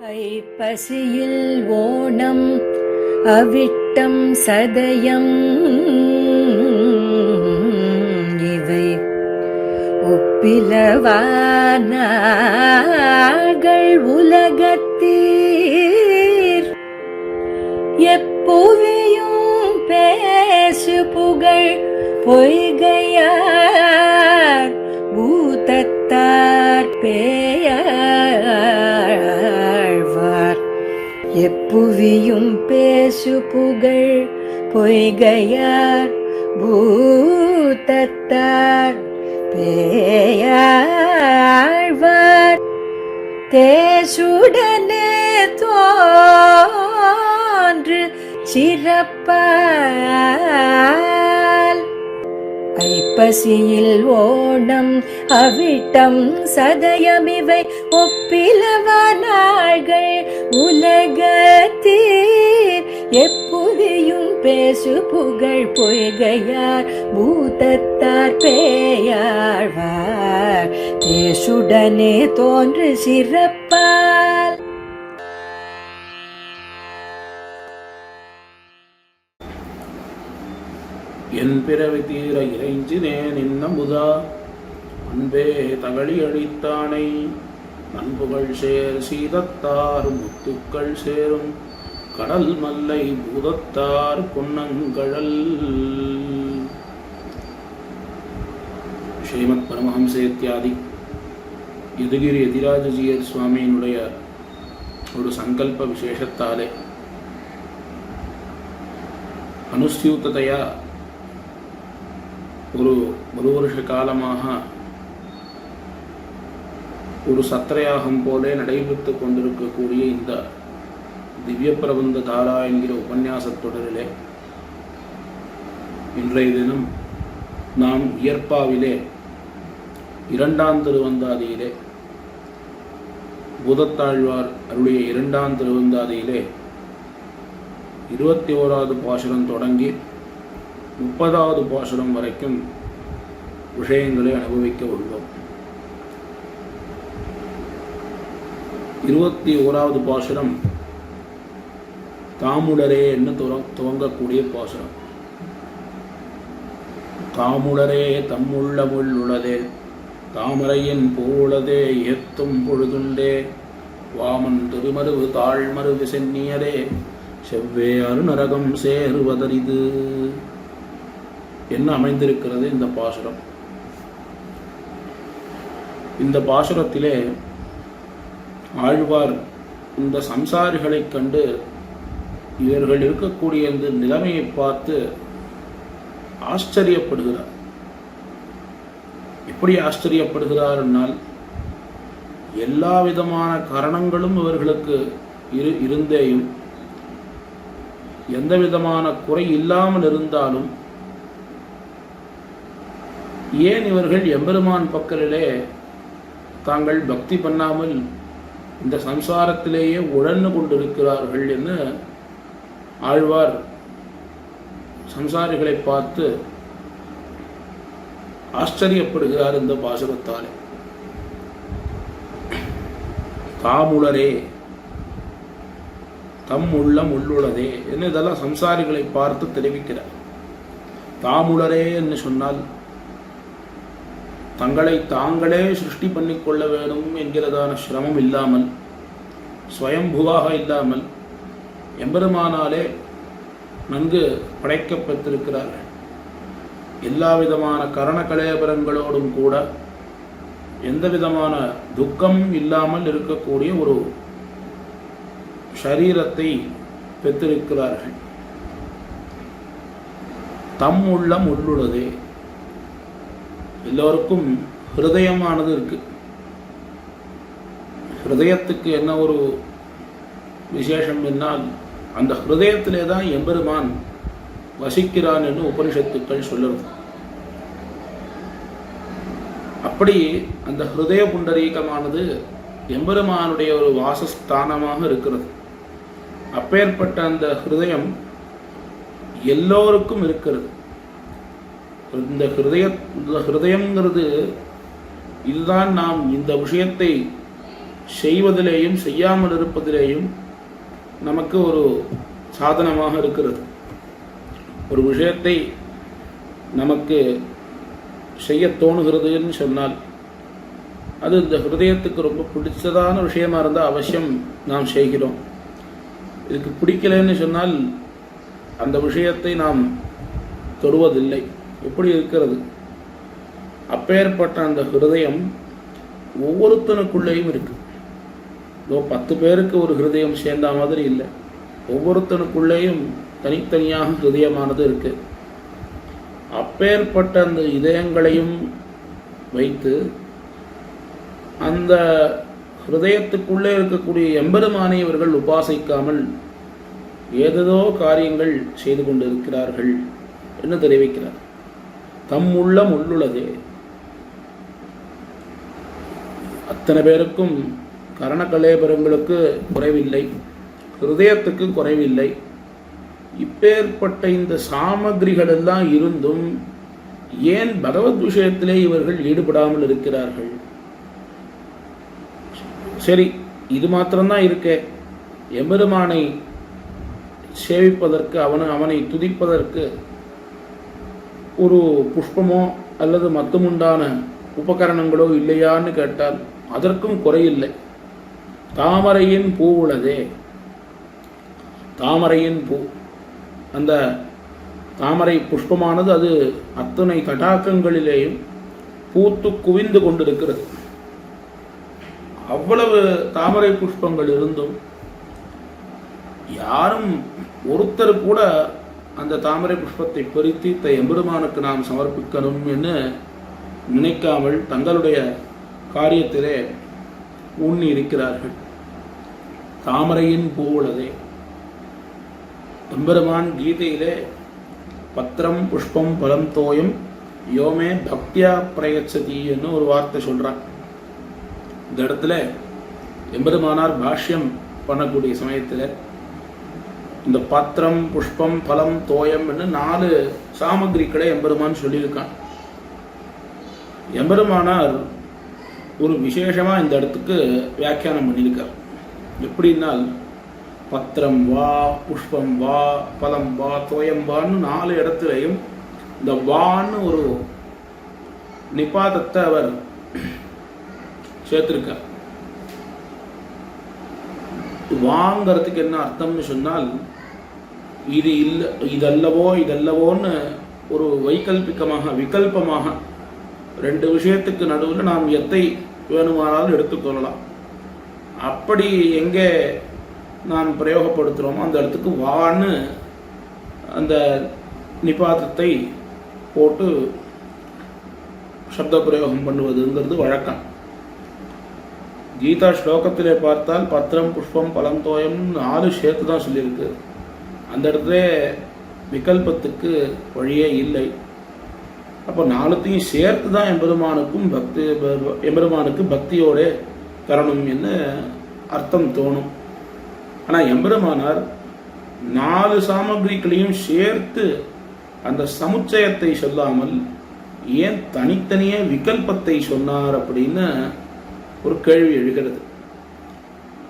ஐப்பசியில் ஓணம் அவிட்டம் சதயம் இவை ஒப்பிலவானார்கள் உலகத்தீர் எப்புவியும் பேசு புகழ் பொய்கையார் பூதத்தார் பேயாழ்வார் எப்புவியும் பேசு புகழ் பொய்கையார் பூதத்தார் பேயாழ்வார் தேசுடனே தோன்று சிறப்பால் ஐப்பசியில் ஓணம் அவிட்டம் சதயமிவை ஒப்பிலவானார்கள் உலகத்தீர் எப்புவியும் பேசு புகழ் பொய்கையார் பூதத்தார் பேயாழ்வார் தேசுடனே தோன்று சிறப்பால். என் பிறவி தீர இறைஞ்சினேன் இன்னமுதா அன்பே தகழி அழித்தானை அன்புகள் சேர் சீதத்தார் முத்துக்கள் சேரும் கடல் மல்லை பூதத்தார் பொன்னங்கழல். ஸ்ரீமத் பரமஹம்சேத்யாதி யதுகிரி யதிராஜஜீயர் சுவாமியினுடைய ஒரு சங்கல்ப விசேஷத்தாலே அனுஸ்யூததையா ஒரு வருஷ காலமாக ஒரு சத்திரயாகம் போலே நடைபெற்று கொண்டிருக்கக்கூடிய இந்த திவ்ய பிரபந்த தாரா என்கிற உபன்யாசத் தொடரிலே இன்றைய தினம் நாம் இயற்பாவிலே 2ஆம் திருவந்தாதியிலே பூதத்தாழ்வார் அருளிய 2ஆம் திருவந்தாதியிலே 21வது பாசுரம் தொடங்கி 30வது பாசுரம் வரைக்கும் விஷயங்களை அனுபவிக்க உள்ளோம். 21வது பாசுரம் தாமுடரே என்று துவங்கக்கூடிய பாசுரம். தாமுடரே தம்முள்ளமுள் உளதே தாமரையின் பூவுளதே ஏத்தும் பொழுதுண்டே வாமன் திருமருவு தாழ்மருவு சென்னியரே செவ்வே அருநரகம் சேருவதரிது என்ன அமைந்திருக்கிறது இந்த பாசுரம். இந்த பாசுரத்திலே ஆழ்வார் இந்த சம்சாரிகளை கண்டு இவர்கள் இருக்கக்கூடிய இந்த நிலைமையை பார்த்து ஆச்சரியப்படுகிறார். எப்படி ஆச்சரியப்படுகிறார் என்றால் எல்லா விதமான காரணங்களும் இவர்களுக்கு இருந்தேயும் எந்த விதமான குறை இல்லாமல் இருந்தாலும் ஏன் இவர்கள் எம்பெருமான் பக்கலிலே தாங்கள் பக்தி பண்ணாமல் இந்த சம்சாரத்திலேயே உழன்று கொண்டிருக்கிறார்கள் என்று ஆழ்வார் சம்சாரிகளை பார்த்து ஆச்சரியப்படுகிறார் இந்த பாசுரத்தாலே. தாமுளரே தம் உள்ளம் உள்ளுளதே என்ன இதெல்லாம் சம்சாரிகளை பார்த்து தெரிவிக்கிறார். தாமுளரே என்று சொன்னால் தங்களை தாங்களே சிருஷ்டி பண்ணிக்கொள்ள வேண்டும் என்கிறதான சிரமம் இல்லாமல் ஸ்வயம்புவாக இல்லாமல் எம்பெருமானாலே நன்கு படைக்கப்பட்டிருக்கிறார்கள். எல்லா விதமான கரண கலேபரங்களோடும் கூட எந்த விதமான துக்கம் இல்லாமல் இருக்கக்கூடிய ஒரு ஷரீரத்தை பெற்றிருக்கிறார்கள். தம் உள்ளம் உள்ளுள்ளதே எல்லோருக்கும் ஹிருதயமானது இருக்கு. ஹிருதயத்துக்கு என்ன ஒரு விசேஷம் என்னால் அந்த ஹிருதயத்திலே தான் எம்பெருமான் வசிக்கிறான் என்று உபனிஷத்துக்கள் சொல்லுறது. அப்படி அந்த ஹிருதய புண்டரீகமானது எம்பெருமானுடைய ஒரு வாசஸ்தானமாக இருக்கிறது. அப்பேற்பட்ட அந்த ஹிருதயம் எல்லோருக்கும் இருக்கிறது. இந்த ஹிருதயம்ங்கிறது இதுதான் நாம் இந்த விஷயத்தை செய்வதிலேயும் செய்யாமல் இருப்பதிலேயும் நமக்கு ஒரு சாதனமாக இருக்கிறது. ஒரு விஷயத்தை நமக்கு செய்ய தோணுகிறதுன்னு சொன்னால் அது இந்த ஹிருதயத்துக்கு ரொம்ப பிடிச்சதான விஷயமா இருந்தால் அவசியம் நாம் செய்கிறோம். இதுக்கு பிடிக்கலைன்னு சொன்னால் அந்த விஷயத்தை நாம் தொடுவதில்லை. எப்படி இருக்கிறது? அப்பேற்பட்ட அந்த ஹிருதயம் ஒவ்வொருத்தனுக்குள்ளேயும் இருக்கு. 10 பேருக்கு ஒரு ஹிருதயம் சேர்ந்த மாதிரி இல்லை. ஒவ்வொருத்தனுக்குள்ளேயும் தனித்தனியாக ஹிருதயமானது இருக்கு. அப்பேற்பட்ட அந்த இதயங்களையும் வைத்து அந்த ஹிருதயத்துக்குள்ளே இருக்கக்கூடிய எம்பெருமானை இவர்கள் உபாசிக்காமல் ஏதேதோ காரியங்கள் செய்து கொண்டிருக்கிறார்கள் என்று தெரிவிக்கிறார். தம்முள்ளம் உள்ளுள்ளதே. அத்தனை பேருக்கும் கரணகலேபரங்களுக்கு குறைவில்லை, ஹிருதயத்துக்கு குறைவில்லை. இப்பேற்பட்ட இந்த சாமகிரிகள் எல்லாம் இருந்தும் ஏன் பகவத் விஷயத்திலே இவர்கள் ஈடுபடாமல் இருக்கிறார்கள்? சரி, இது மாத்திரம்தான் இருக்கே. எம்பெருமானை சேவிப்பதற்கு, அவனை துதிப்பதற்கு ஒரு புஷ்பமோ அல்லது மத்துமுண்டான உபகரணங்களோ இல்லையான்னு கேட்டால் அதற்கும் குறையில்லை. தாமரையின் பூ உள்ளதே. தாமரையின் பூ, அந்த தாமரை புஷ்பமானது அது அத்தனை தடாகங்களிலேயும் பூத்து குவிந்து கொண்டிருக்கிறது. அவ்வளவு தாமரை புஷ்பங்கள் இருந்தும் யாரும் ஒருத்தர் கூட அந்த தாமரை புஷ்பத்தை பறித்து எம்பெருமானுக்கு நாம் சமர்ப்பிக்கணும் என்று நினைக்காமல் தங்களுடைய காரியத்திலே ஊன்னி இருக்கிறார்கள். தாமரையின் பூ உள்ளதே. எம்பெருமான் கீதையிலே பத்திரம் புஷ்பம் பலம் தோயம் யோமே பக்தியா பிரயச்சதின்னு ஒரு வார்த்தை சொல்றான். இந்த இடத்துல எம்பெருமானார் பாஷ்யம் பண்ணக்கூடிய சமயத்தில் இந்த பத்திரம் புஷ்பம் பலம் தோயம் 4 சாமகிரிகளை எம்பெருமான் சொல்லியிருக்கான். எம்பெருமானார் ஒரு விசேஷமா இந்த இடத்துக்கு வியாக்கியானம் பண்ணியிருக்கார். எப்படின்னால் பத்திரம் வா, புஷ்பம் வா, பலம் வா, தோயம் வான்னு 4 இடத்துலையும் இந்த வான்னு ஒரு நிபாதத்தை அவர் சேர்த்திருக்கார். வாங்கிறதுக்கு என்ன அர்த்தம்னு சொன்னால் இது இல்லை, இதல்லவோன்னு ஒரு விகல்பமாக 2 விஷயத்துக்கு நடுவில் நாம் எத்தை வேணுமானாலும் எடுத்துக்கொள்ளலாம். அப்படி எங்கே நாம் பிரயோகப்படுத்துகிறோமோ அந்த இடத்துக்கு வான்னு அந்த நிபாதத்தை போட்டு சப்த பிரயோகம் பண்ணுவதுங்கிறது வழக்கம். கீதா ஸ்லோகத்திலே பார்த்தால் பத்திரம் புஷ்பம் பலம் தோயம் 4 சேர்த்து தான் சொல்லியிருக்கு. அந்த இடத்துல விகல்பத்துக்கு வழியே இல்லை. அப்போ 4த்தையும் சேர்த்து தான் எம்பெருமானுக்கு பக்தியோட தரணும் என்று அர்த்தம் தோணும். ஆனால் எம்பெருமானார் 4 சாமகிரிகளையும் சேர்த்து அந்த சமுச்சயத்தை சொல்லாமல் ஏன் தனித்தனியே விகல்பத்தை சொன்னார் அப்படின்னு ஒரு கேள்வி எழுகிறது.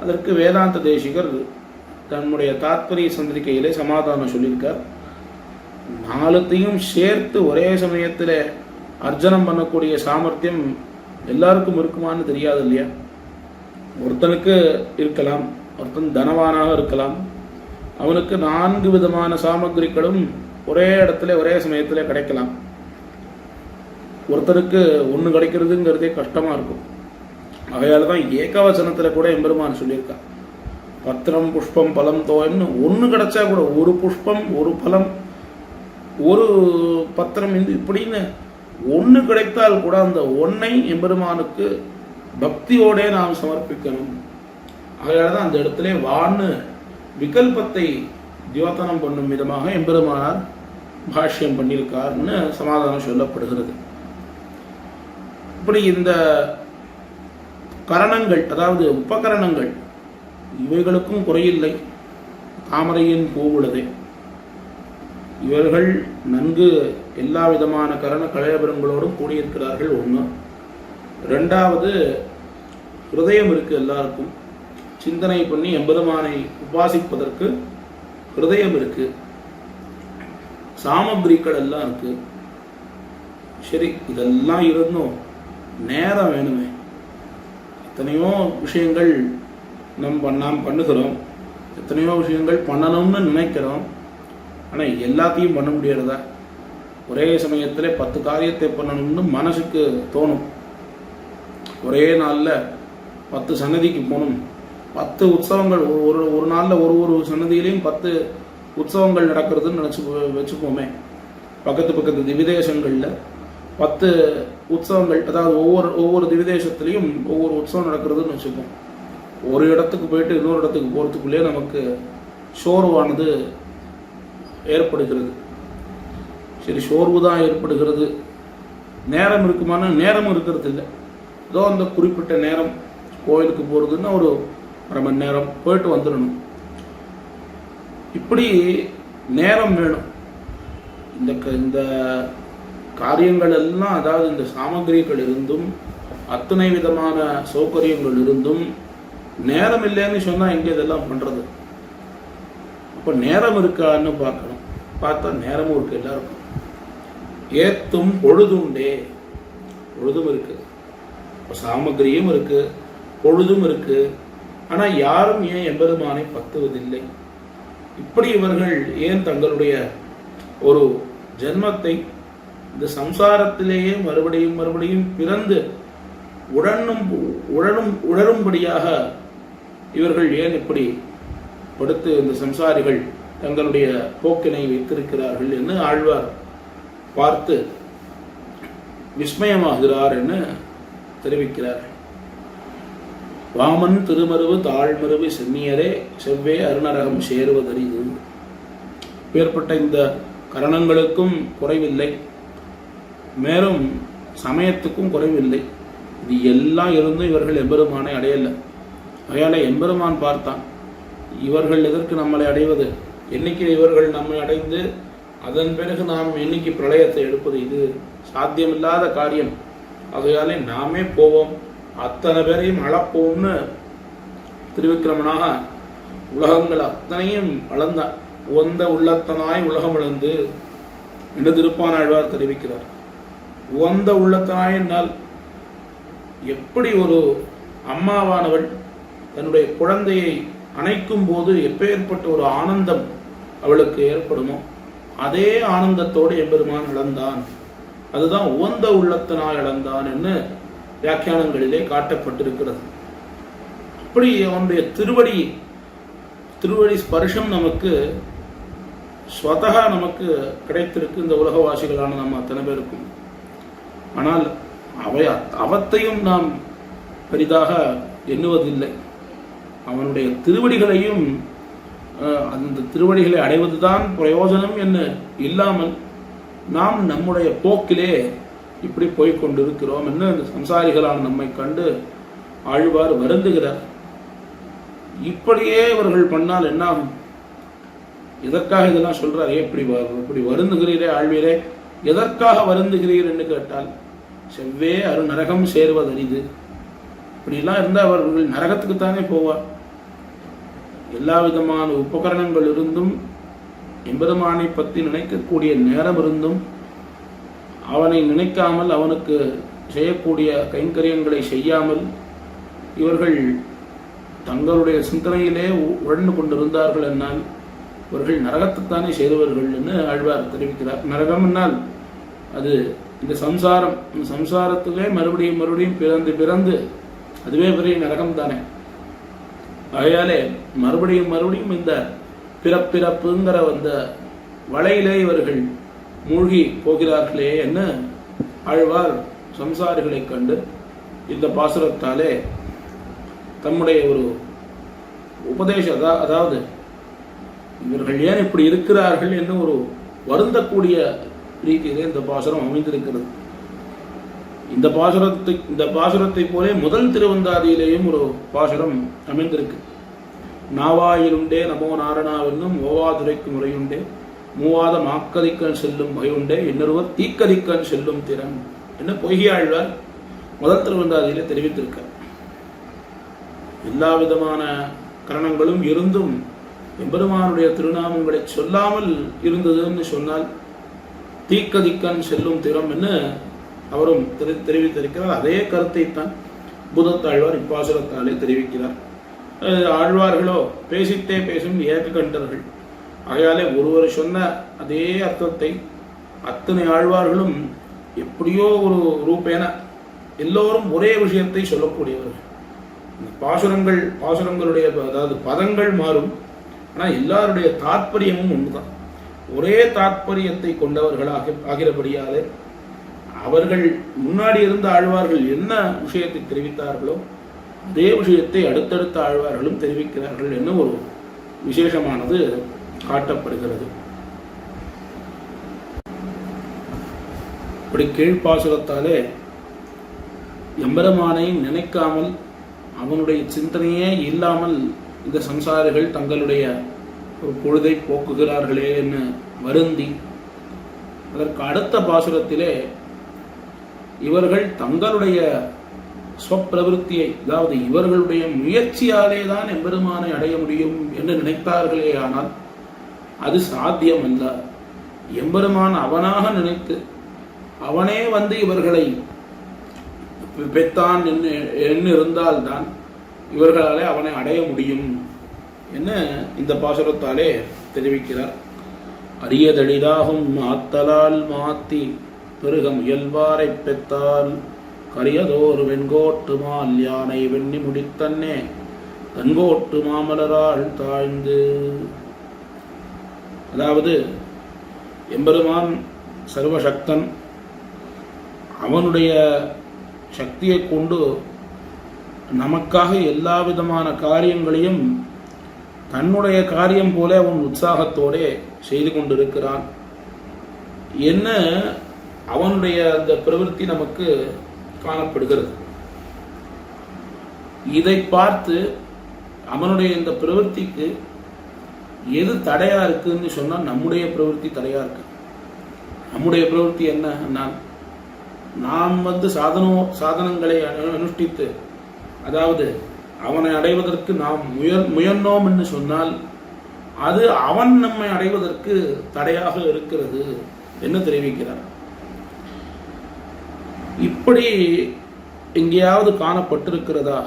அதற்கு வேதாந்த தேசிகர் தன்னுடைய தாத்பரிய சந்திரிகையிலே சமாதானம் சொல்லியிருக்கார். 4த்தையும் சேர்த்து ஒரே சமயத்தில் அர்ஜனம் பண்ணக்கூடிய சாமர்த்தியம் எல்லாருக்கும் இருக்குமான்னு தெரியாது இல்லையா? ஒருத்தனுக்கு இருக்கலாம், ஒருத்தன் தனவானாக இருக்கலாம், அவனுக்கு 4 விதமான சாமகிரிகளும் ஒரே இடத்துல ஒரே சமயத்தில் கிடைக்கலாம். ஒருத்தருக்கு ஒன்று கிடைக்கிறதுங்கிறதே கஷ்டமாக இருக்கும். அவையால் தான் ஏகவசனத்தில் கூட எம்பெருமான் சொல்லியிருக்கான். பத்திரம் புஷ்பம் பலம் தோயம்னு ஒன்று கிடைச்சா கூட, ஒரு புஷ்பம் ஒரு பலம் ஒரு பத்திரம் இப்படின்னு ஒன்று கிடைத்தால் கூட அந்த ஒன்றை எம்பெருமானுக்கு பக்தியோட நாம் சமர்ப்பிக்கணும். அவையால் தான் அந்த இடத்துல வான்னு விகல்பத்தை தியோதனம் பண்ணும் விதமாக எம்பெருமானார் பாஷ்யம் பண்ணியிருக்கார்னு சமாதானம் சொல்லப்படுகிறது. இப்படி இந்த கரணங்கள், அதாவது உபகரணங்கள், இவைகளுக்கும் குறையில்லை. தாமரையின் பூவுள்ளதே. இவர்கள் நன்கு எல்லா விதமான கரண கலையபரங்களோடும் கூடியிருக்கிறார்கள். 1. 2வது, ஹிருதயம் இருக்கு எல்லாருக்கும். சிந்தனை பண்ணி எம்பெருமானை உபாசிப்பதற்கு ஹிருதயம் இருக்கு, சாமகிரிகள் எல்லாம் இருக்கு. சரி, இதெல்லாம் இருந்தும் நேரம் வேணுமே. எத்தனையோ விஷயங்கள் நாம் பண்ணுகிறோம், எத்தனையோ விஷயங்கள் பண்ணணும்னு நினைக்கிறோம். ஆனால் எல்லாத்தையும் பண்ண முடியறதா? ஒரே சமயத்தில் 10 காரியத்தை பண்ணணும்னு மனசுக்கு தோணும். ஒரே நாளில் 10 சன்னதிக்கு போகணும், 10 உற்சவங்கள், ஒரு நாளில் ஒரு சன்னதியிலையும் 10 உற்சவங்கள் நடக்கிறதுன்னு வச்சுப்போமே. பக்கத்து திவிதேசங்களில் 10 உற்சவங்கள், அதாவது ஒவ்வொரு திவிதேசத்துலேயும் ஒவ்வொரு உற்சவம் நடக்கிறதுன்னு வச்சுப்போம். ஒரு இடத்துக்கு போயிட்டு இன்னொரு இடத்துக்கு போகிறதுக்குள்ளே நமக்கு சோர்வானது ஏற்படுகிறது. சரி, சோர்வு தான் ஏற்படுகிறது. நேரம் இருக்குமான நேரமும் இருக்கிறது இல்லை. ஏதோ அந்த குறிப்பிட்ட நேரம் கோயிலுக்கு போகிறதுன்னா ஒரு 1/2 மணி நேரம் போயிட்டு வந்துடணும். இப்படி நேரம் வேணும். இந்த காரியங்கள் எல்லாம், அதாவது இந்த சாமகிரிகள் இருந்தும் அத்தனை விதமான சௌகரியங்கள் இருந்தும் நேரம் இல்லைன்னு சொன்னால் எங்கே இதெல்லாம் பண்ணுறது? அப்போ நேரம் இருக்கான்னு பார்க்கணும். பார்த்தா நேரமும் இருக்கு எல்லாருக்கும். ஏத்தும் பொழுதுண்டே, பொழுதும் இருக்கு, சாமகிரியும் இருக்கு, பொழுதும் இருக்கு. ஆனால் யாரும் ஏன் எம்பெருமானை பத்துவதில்லை? இப்படி இவர்கள் ஏன் தங்களுடைய ஒரு ஜென்மத்தை இந்த சம்சாரத்திலேயே மறுபடியும் பிறந்து உழரும்படியாக இவர்கள் ஏன் இப்படி படுத்து இந்த சம்சாரிகள் தங்களுடைய போக்கினை வைத்திருக்கிறார்கள் என்று ஆழ்வார் பார்த்து விஸ்மயமாகிறார் என்று தெரிவிக்கிறார். வாமன் திருமருவு தாழ்மருவு செம்மியரே செவ்வே அருணரகம் சேருவதறிது. பேர்பட்ட இந்த கரணங்களுக்கும் குறைவில்லை, மேலும் சமயத்துக்கும் குறைவில்லை. இது எல்லாம் இருந்தும் இவர்கள் எம்பெருமானை அடையலை. அதையால எம்பெருமான் பார்த்தான், இவர்கள் எதற்கு நம்மளை அடைவது? என்னைக்கு இவர்கள் நம்மை அடைந்து அதன் பிறகு நாம் என்னைக்கு பிரளயத்தை எடுப்பது? இது சாத்தியமில்லாத காரியம். ஆகையாலே நாமே போவோம், அத்தனை பேரையும் அளப்போம்னு திருவிக்கிரமனாக உலகங்கள் அத்தனையும் அளந்தான். உவந்த உள்ளத்தனாய் உலகம் இழந்து என்று திருப்பானாழ்வார் தெரிவிக்கிறார். உவந்த உள்ளத்தனாய் என்னால் எப்படி ஒரு அம்மாவானவள் தன்னுடைய குழந்தையை அணைக்கும் போது எப்பேற்பட்ட ஒரு ஆனந்தம் அவளுக்கு ஏற்படுமோ அதே ஆனந்தத்தோடு எம்பெருமான் இழந்தான். அதுதான் உவந்த உள்ளத்தனாய் இழந்தான் என்று வியாக்கியானங்களிலே காட்டப்பட்டிருக்கிறது. அப்படி அவனுடைய திருவடி ஸ்பர்ஷம் நமக்கு ஸ்வதகா நமக்கு கிடைத்திருக்கு, இந்த உலகவாசிகளான நம்ம அத்தனை பேருக்கும். ஆனால் அவத்தையும் நாம் பெரிதாக எண்ணுவதில்லை. அவனுடைய திருவடிகளையும் அந்த திருவடிகளை அடைவதுதான் பிரயோஜனம் என்று இல்லாமல் நாம் நம்முடைய போக்கிலே இப்படி போய்கொண்டிருக்கிறோம் என்று அந்த சம்சாரிகளால் நம்மை கண்டு ஆழ்வார் வருந்துகிறார். இப்படியே இவர்கள் பண்ணால் என்னாகும்? எதற்காக இதெல்லாம் சொல்றார்? இப்படி வருந்துகிறீரே ஆழ்வீரே, எதற்காக வருந்துகிறீர் என்று கேட்டால், செவ்வே அரு நரகம் சேருவதறிது. இப்படிலாம் இருந்தால் அவர்கள் நரகத்துக்குத்தானே போவார். எல்லா விதமான உபகரணங்கள் இருந்தும் எம்பெருமானை பற்றி நினைக்கக்கூடிய நேரம் இருந்தும் அவனை நினைக்காமல் அவனுக்கு செய்யக்கூடிய கைங்கரியங்களை செய்யாமல் இவர்கள் தங்களுடைய சிந்தனையிலே உழந்து கொண்டிருந்தார்கள் என்னால் இவர்கள் நரகத்துத்தானே செய்தவர்கள் என்று ஆழ்வார் தெரிவிக்கிறார். நரகம் என்னால் அது இந்த சம்சாரம், இந்த சம்சாரத்திலே மறுபடியும் பிறந்து அதுவே பெரிய நரகம் தானே. ஆகையாலே மறுபடியும் இந்த பிறப்புங்கிற அந்த வலையிலே இவர்கள் மூழ்கி போகிறார்களே என்ன ஆழ்வார் சம்சாரிகளை கண்டு இந்த பாசுரத்தாலே தம்முடைய ஒரு உபதேசம், அதாவது இவர்கள் ஏன் இப்படி இருக்கிறார்கள் என்று ஒரு வருந்தக்கூடிய ரீதியிலே இந்த பாசுரம் அமைந்திருக்கிறது. இந்த பாசுரத்தை போலே முதல் திருவந்தாதியிலேயும் ஒரு பாசுரம் அமைந்திருக்கு. நாவாயிலுண்டே நமோ நாரணாவென்னும் ஓவாதுரைக்கு முறையுண்டே மூவாத மாக்கதிக்கன் செல்லும் பயுண்டே இன்னொருவர் தீக்கதிக்கன் செல்லும் திறன் என்று பொய்யாழ்வார் முதல் திருவந்தாதியிலே தெரிவித்திருக்கார். எல்லா விதமான கரணங்களும் இருந்தும் எம்பெருமானுடைய திருநாமங்களை சொல்லாமல் இருந்ததுன்னு சொன்னால் தீக்கதிக்கன் செல்லும் திறம் என்று அவரும் தெரிவித்திருக்கிறார். அதே கருத்தை தான் பூதத்தாழ்வார் இப்பாசுரத்தாலே தெரிவிக்கிறார். ஆழ்வார்களோ பேசித்தே பேசும் ஏக கண்டர்கள். ஆகையாலே ஒருவர் சொன்ன அதே அர்த்தத்தை அத்தனை ஆழ்வார்களும் எப்படியோ ஒரு ரூபேன எல்லோரும் ஒரே விஷயத்தை சொல்லக்கூடியவர்கள். பாசுரங்களுடைய அதாவது பதங்கள் மாறும், ஆனால் எல்லாருடைய தாற்பயமும் ஒன்றுதான். ஒரே தாற்பயத்தை கொண்டவர்களாக ஆகிறபடியாலே அவர்கள் முன்னாடி இருந்த ஆழ்வார்கள் என்ன விஷயத்தை தெரிவித்தார்களோ அதே விஷயத்தை அடுத்தடுத்த ஆழ்வார்களும் தெரிவிக்கிறார்கள் என்ன ஒரு விசேஷமானது காட்டப்படுகிறது. இப்படி கீழ்ப்பாசுரத்தாலே எம்பெருமானை நினைக்காமல் அவனுடைய சிந்தனையே இல்லாமல் இந்த சம்சாரிகள் தங்களுடைய ஒரு பொழுதை போக்குகிறார்களே என்று வருந்தி, அதற்கு அடுத்த பாசுரத்திலே இவர்கள் தங்களுடைய ஸ்வப்பிரவருத்தியை, அதாவது இவர்களுடைய முயற்சியாலே தான் எம்பெருமானை அடைய முடியும் என்று நினைத்தார்களே, ஆனால் அது சாத்தியம் அல்ல. எம்பெருமான் அவனாக நினைத்து அவனே வந்து இவர்களை பெற்றான் என்று இருந்தால்தான் இவர்களாலே அவனை அடைய முடியும் என்ன இந்த பாசுரத்தாலே தெரிவிக்கிறார். அரியதடிதாகும் ஆத்தலால் மாத்தி பெருக முயல்வாரை பெற்றால் கரியதோர் வெண்கோட்டு மால் யானை வெண்ணி முடித்தன்னே தன்கோட்டு மாமலரால் தாழ்ந்து. அதாவது எம்பெருமான் சர்வசக்தன், அவனுடைய சக்தியை கொண்டு நமக்காக எல்லா விதமான காரியங்களையும் தன்னுடைய காரியம் போல அவன் உற்சாகத்தோடு செய்து கொண்டிருக்கிறான் என்ன அவனுடைய அந்த பிரவೃತ್ತಿ நமக்கு காணப்படுகிறது. இதை பார்த்து அவனுடைய இந்த பிரவೃತ್ತಿக்கு எது தடையா இருக்குன்னு சொன்னா நம்முடைய பிரவೃತ್ತಿ தடையா இருக்கு. நம்முடைய பிரவೃತ್ತಿ என்ன, நாம் சாதனங்களை அனுஷ்டித்து அதாவது அவனை அடைவதற்கு நாம் முயன்றோம் என்று சொன்னால் அது அவன் நம்மை அடைவதற்கு தடையாக இருக்கிறது என்று தெரிவிக்கிறார். இப்படி எங்கேயாவது காணப்பட்டிருக்கிறதா?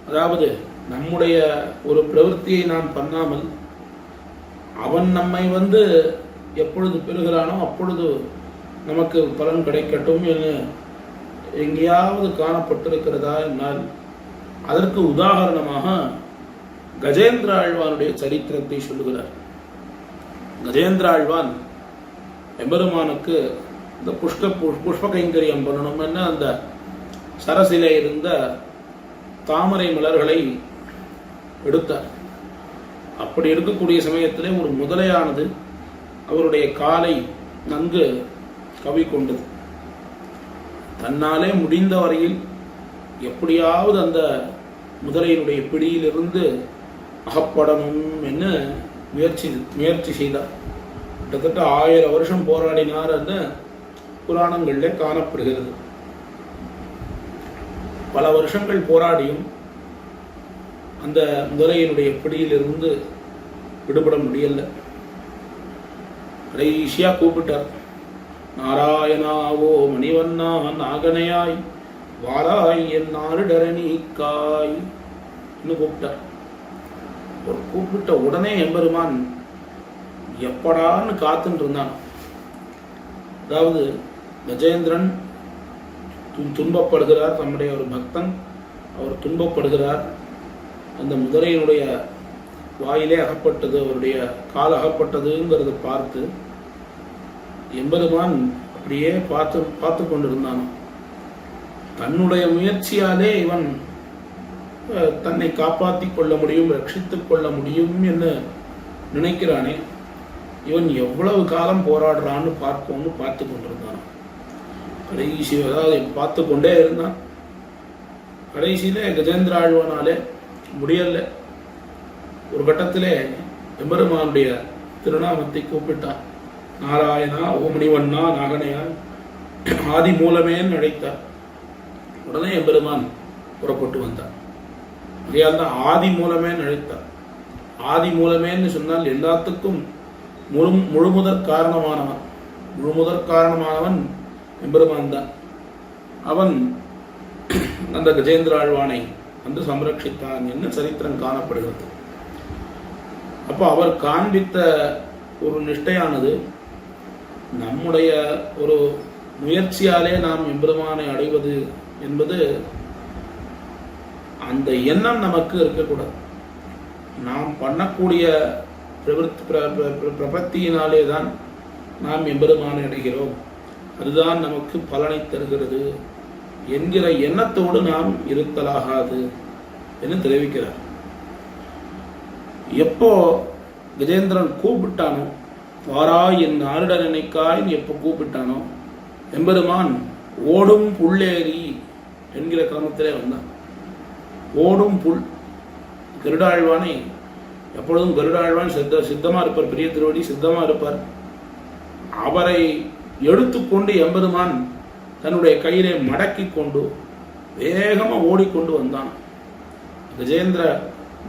அதாவது நம்முடைய ஒரு பிரவೃತ್ತಿயை நாம் பண்ணாமல் அவன் நம்மை எப்பொழுது பெறுகிறானோ அப்பொழுது நமக்கு பலன் கிடைக்கட்டும் என்று எங்கேயாவது காணப்பட்டிருக்கிறதா என்னால் அதற்கு உதாரணமாக கஜேந்திர ஆழ்வானுடைய சரித்திரத்தை சொல்லுகிறார். கஜேந்திர ஆழ்வான் எம்பெருமானுக்கு இந்த புஷ்ப கைங்கரியம் பண்ணணும்னு அந்த சரசிலே இருந்த தாமரை மலர்களை எடுத்தார். அப்படி இருக்கக்கூடிய சமயத்திலே ஒரு முதலையானது அவருடைய காலை நன்கு கவ்விக்கொண்டது. தன்னாலே முடிந்த வரையில் எப்படியாவது அந்த முதலையினுடைய பிடியிலிருந்து அகப்படணும் என்று முயற்சி செய்தார். கிட்டத்தட்ட 1000 வருஷம் போராடினார் என்று புராணங்களிலே காணப்படுகிறது. பல வருஷங்கள் போராடியும் அந்த முதலையினுடைய பிடியிலிருந்து விடுபட முடியல. கடைசியா கூப்பிட்டார், நாராயணாவோ மணிவண்ணா நாகனையாய் வாராய் என் நாருடரணிக்காய் கூப்பிட்டார். கூப்பிட்ட உடனே எம்பெருமான் எப்படான்னு காத்துட்டு இருந்தான். அதாவது கஜேந்திரன் துன்பப்படுகிறார், தம்முடைய ஒரு பக்தன் அவர் துன்பப்படுகிறார். அந்த முதலையினுடைய வாயிலே அகப்பட்டது, அவருடைய கால் அகப்பட்டதுங்கிறத பார்த்து எம்பெருமான் அப்படியே பார்த்து கொண்டிருந்தான். தன்னுடைய முயற்சியாலே இவன் தன்னை காப்பாற்றிக் கொள்ள முடியும், ரட்சித்துக் கொள்ள முடியும் என்று நினைக்கிறானே, இவன் எவ்வளவு காலம் போராடுறான்னு பார்த்து கொண்டிருந்தான். கடைசி அதாவது பார்த்து கொண்டே இருந்தான். கடைசியிலே கஜேந்திர ஆழ்வானாலே முடியல. ஒரு கட்டத்திலே எம்பெருமானுடைய திருநாமத்தை கூப்பிட்டான். நாராயணா ஓமணிவண்ணா நாகனையா ஆதி மூலமேன்னு அழைத்தார். உடனே எம்பெருமான் புறப்பட்டு வந்தார். அதையால் தான் ஆதி மூலமே அழைத்தார். ஆதி மூலமேன்னு சொன்னால் எல்லாத்துக்கும் முழுமுதற் காரணமானவன். முழுமுதற் காரணமானவன் எம்பெருமான் தான். அவன் அந்த கஜேந்திர ஆழ்வானை வந்து சம்ரட்சித்தான் என்று சரித்திரம் காணப்படுகிறது. அப்போ அவர் காண்பித்த ஒரு நிஷ்டையானது நம்முடைய ஒரு முயற்சியாலே நாம் எம்பெருமானை அடைவது என்பது அந்த எண்ணம் நமக்கு இருக்கக்கூடாது. நாம் பண்ணக்கூடிய பிரபத்தியினாலே தான் நாம் எம்பெருமானை அடைகிறோம், அதுதான் நமக்கு பலனை தருகிறது என்கிற எண்ணத்தோடு நாம் இருத்தலாகாது என்று தெரிவிக்கிறார். எப்போ கஜேந்திரன் கூப்பிட்டானோ, வாராய் என் ஆருட நினைக்காய்ன்னு எப்போ கூப்பிட்டானோ, எம்பெருமான் ஓடும் புள்ளேரி என்கிற கிரமத்திலே வந்தான். ஓடும் புல். கருடாழ்வானை எப்பொழுதும் கருடாழ்வான் சித்தமா இருப்பார், பெரிய திருவடி சித்தமா இருப்பார். அவரை எடுத்துக்கொண்டு எம்பெருமான் தன்னுடைய கையிலே மடக்கி கொண்டு வேகமா ஓடிக்கொண்டு வந்தான். கஜேந்திர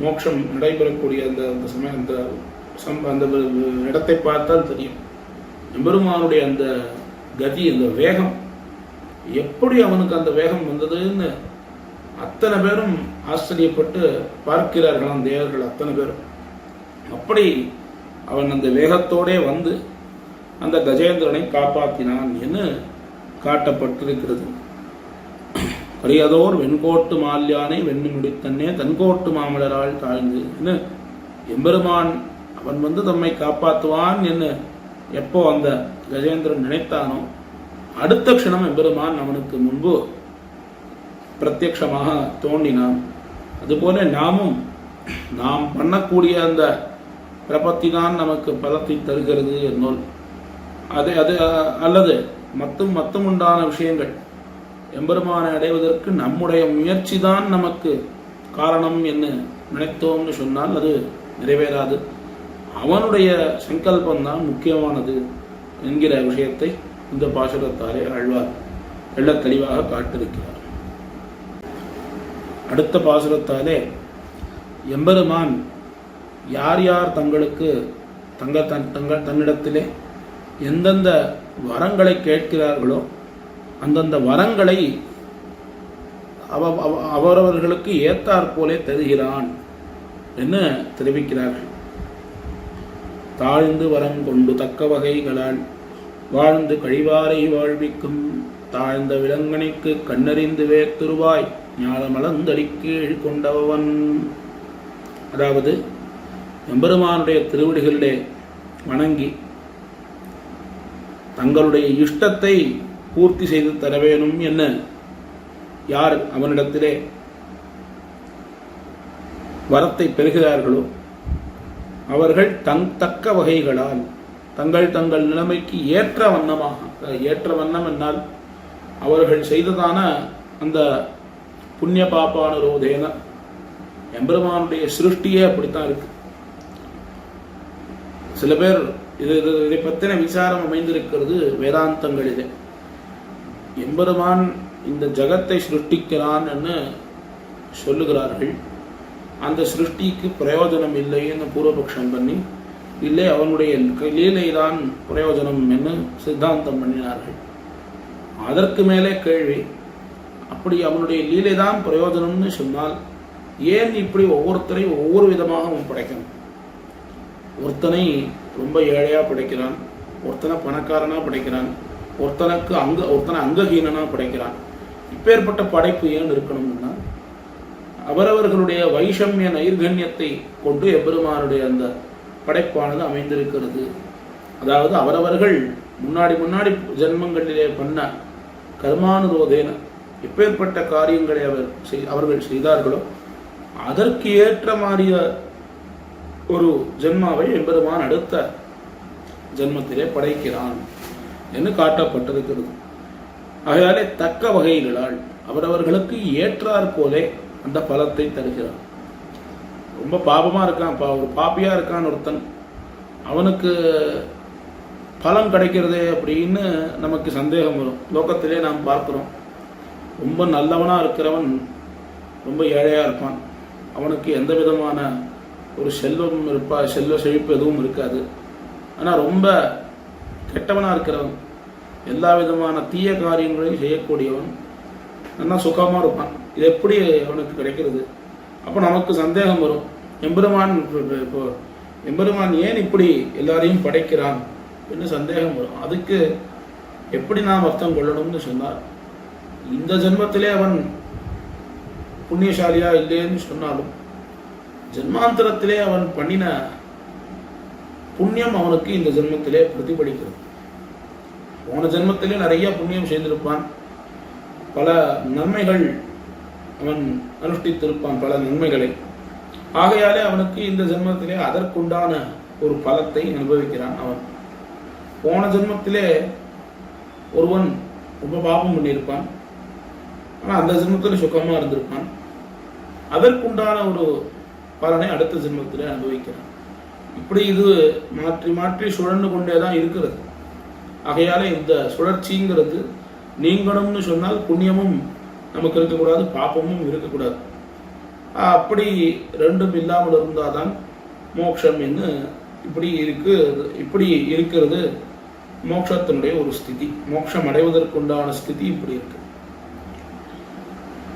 மோட்சம் நடைபெறக்கூடிய அந்த சமயம் அந்த இடத்தை பார்த்தால் தெரியும் எம்பெருமானுடைய அந்த கதி, அந்த வேகம், எப்படி அவனுக்கு அந்த வேகம் வந்ததுன்னு அத்தனை பேரும் ஆச்சரியப்பட்டு பார்க்கிறார்களாம் தேவர்கள் அத்தனை பேரும். அப்படி அவன் அந்த வேகத்தோடே வந்து அந்த கஜேந்திரனை காப்பாற்றினான் என்று காட்டப்பட்டிருக்கிறது. கரியதோர் வெண்கோட்டு மால்யானை வெண்ணி முடித்தன்னே தன்கோட்டு மாமலரால் தாழ்ந்து என்று எம்பெருமான் அவன் வந்து தம்மை காப்பாற்றுவான் என்று எப்போ அந்த கஜேந்திரன் நினைத்தானோ, அடுத்த க்ஷணம் எம்பெருமான் அவனுக்கு முன்பு பிரத்யக்ஷமாக தோன்றினான். அதுபோல நாமும் நாம் பண்ணக்கூடிய அந்த பிரபத்தி தான் நமக்கு பலத்தை தருகிறது என்னோல் அது அல்லது மத்தும் உண்டான விஷயங்கள் எம்பெருமானை அடைவதற்கு நம்முடைய முயற்சி தான் நமக்கு காரணம் என்று நினைத்தோம்னு சொன்னால் அது நிறைவேறாது. அவனுடைய சங்கல்பந்தான் முக்கியமானது என்கிற விஷயத்தை இந்த பாசுரத்தாலே ஆழ்வார் எள்ள தெளிவாக காட்டிருக்கிறார். அடுத்த பாசுரத்தாலே எம்பெருமான் யார் யார் தங்களுக்கு தன்னிடத்திலே எந்தெந்த வரங்களை கேட்கிறார்களோ அந்தந்த வரங்களை அவரவர்களுக்கு ஏத்தாற்போலே தருகிறான் என்று தெரிவிக்கிறார்கள். தாழ்ந்து வரங்கொண்டு தக்க வகைகளால் வாழ்ந்து கழிவாரை வாழ்விக்கும் தாழ்ந்த விலங்கனைக்கு கண்ணறிந்து வேத்துருவாய் ஞானமலந்தடி கீழ் கொண்டவன். அதாவது எம்பெருமானுடைய திருவடிகளிலே வணங்கி தங்களுடைய இஷ்டத்தை பூர்த்தி செய்து தர வேணும் என்ன யார் அவனிடத்திலே வரத்தை பெறுகிறார்களோ அவர்கள் தக்க வகைகளால் தங்கள் நிலைமைக்கு ஏற்ற வண்ணமாக, ஏற்ற வண்ணம் என்னால் அவர்கள் செய்ததான அந்த புண்ணிய பாபானுரோதேன எம்பெருமானுடைய சிருஷ்டியே அப்படித்தான் இருக்கு. சில பேர் இதை பற்றின விசாரம் அமைந்திருக்கிறது வேதாந்தங்களிலே. எம்பெருமான் இந்த ஜகத்தை சிருஷ்டிக்கிறான் என்று சொல்லுகிறார்கள். அந்த சிருஷ்டிக்கு பிரயோஜனம் இல்லைன்னு பூர்வபக்ஷம் பண்ணி, இல்லை அவனுடைய லீலைதான் பிரயோஜனம் என்று சித்தாந்தம் பண்ணினார்கள். அதற்கு மேலே கேள்வி, அப்படி அவனுடைய லீலை தான் பிரயோஜனம்னு சொன்னால் ஏன் இப்படி ஒவ்வொருத்தரையும் ஒவ்வொரு விதமாக அவன் படைக்கணும்? ஒருத்தனை ரொம்ப ஏழையாக படைக்கிறான், ஒருத்தனை பணக்காரனாக படைக்கிறான், ஒருத்தனை அங்கஹீனனாக படைக்கிறான். இப்பேற்பட்ட படைப்பு ஏன் இருக்கணும்னா அவரவர்களுடைய வைஷமிய நைர்கண்யத்தை கொண்டு எம்பெருமானுடைய அந்த படைப்பானது அமைந்திருக்கிறது. அதாவது அவரவர்கள் முன்னாடி ஜென்மங்களிலே பண்ண கர்மானுரோதேன எப்பேற்பட்ட காரியங்களை அவர்கள் செய்தார்களோ அதற்கு ஏற்ற மாறிய ஒரு ஜென்மாவை எம்பெருமான் அடுத்த ஜென்மத்திலே படைக்கிறான் என்று காட்டப்பட்டிருக்கிறது. ஆகையாலே தக்க வகைகளால் அவரவர்களுக்கு ஏற்றாற் போலே அந்த பலத்தை தருகிறான். ரொம்ப பாபமா இருக்கான், ஒரு பாப்பியா இருக்கான் ஒருத்தன், அவனுக்கு பலம் கிடைக்கிறதே அப்படின்னு நமக்கு சந்தேகம் வரும். லோகத்திலே நாம் பார்க்கிறோம், ரொம்ப நல்லவனா இருக்கிறவன் ரொம்ப ஏழையா இருப்பான், அவனுக்கு எந்த விதமான ஒரு செல்வம் செல்வ செழிப்பு எதுவும் இருக்காது. ஆனால் ரொம்ப கெட்டவனாக இருக்கிறவன், எல்லா விதமான தீய காரியங்களையும் செய்யக்கூடியவன், நல்லா சுகமாக இருப்பான். இது எப்படி அவனுக்கு கிடைக்கிறது? அப்போ நமக்கு சந்தேகம் வரும், எம்பெருமான் ஏன் இப்படி எல்லாரையும் படைக்கிறான் என்று சந்தேகம் வரும். அதுக்கு எப்படி நாம் அர்த்தம் கொள்ளணும்னு சொன்னார், இந்த ஜென்மத்திலே அவன் புண்ணியசாலியா இல்லைன்னு சொன்னாலும் ஜென்மாந்தரத்திலே அவன் பண்ணின புண்ணியம் அவனுக்கு இந்த ஜென்மத்திலே பிரதிபலிக்கிறது. போன ஜென்மத்திலே நிறைய புண்ணியம் செய்திருப்பான், பல நன்மைகள் அவன் அனுஷ்டித்திருப்பான், பல நன்மைகளை. ஆகையாலே அவனுக்கு இந்த ஜென்மத்திலே அதற்குண்டான ஒரு பலத்தை அனுபவிக்கிறான். அவன் போன ஜென்மத்திலே ஒருவன் ரொம்ப பாபம் பண்ணியிருப்பான், ஆனால் அந்த ஜென்மத்தில் சுகமாக இருந்திருப்பான். அதற்குண்டான ஒரு பலனை அடுத்த ஜென்மத்திலே அனுபவிக்கிறான். இப்படி இது மாற்றி மாற்றி சுழன்று கொண்டே தான் இருக்கிறது. ஆகையால இந்த சுழற்சிங்கிறது நீங்கணும்னு சொன்னால் புண்ணியமும் நமக்கு இருக்கக்கூடாது, பாப்பமும் இருக்கக்கூடாது. அப்படி ரெண்டும் இல்லாமல் இருந்தாதான் மோட்சம் என்று இப்படி இருக்கிறது மோட்சத்தினுடைய ஒரு ஸ்திதி. மோட்சம் அடைவதற்குண்டான ஸ்திதி இப்படி இருக்கு.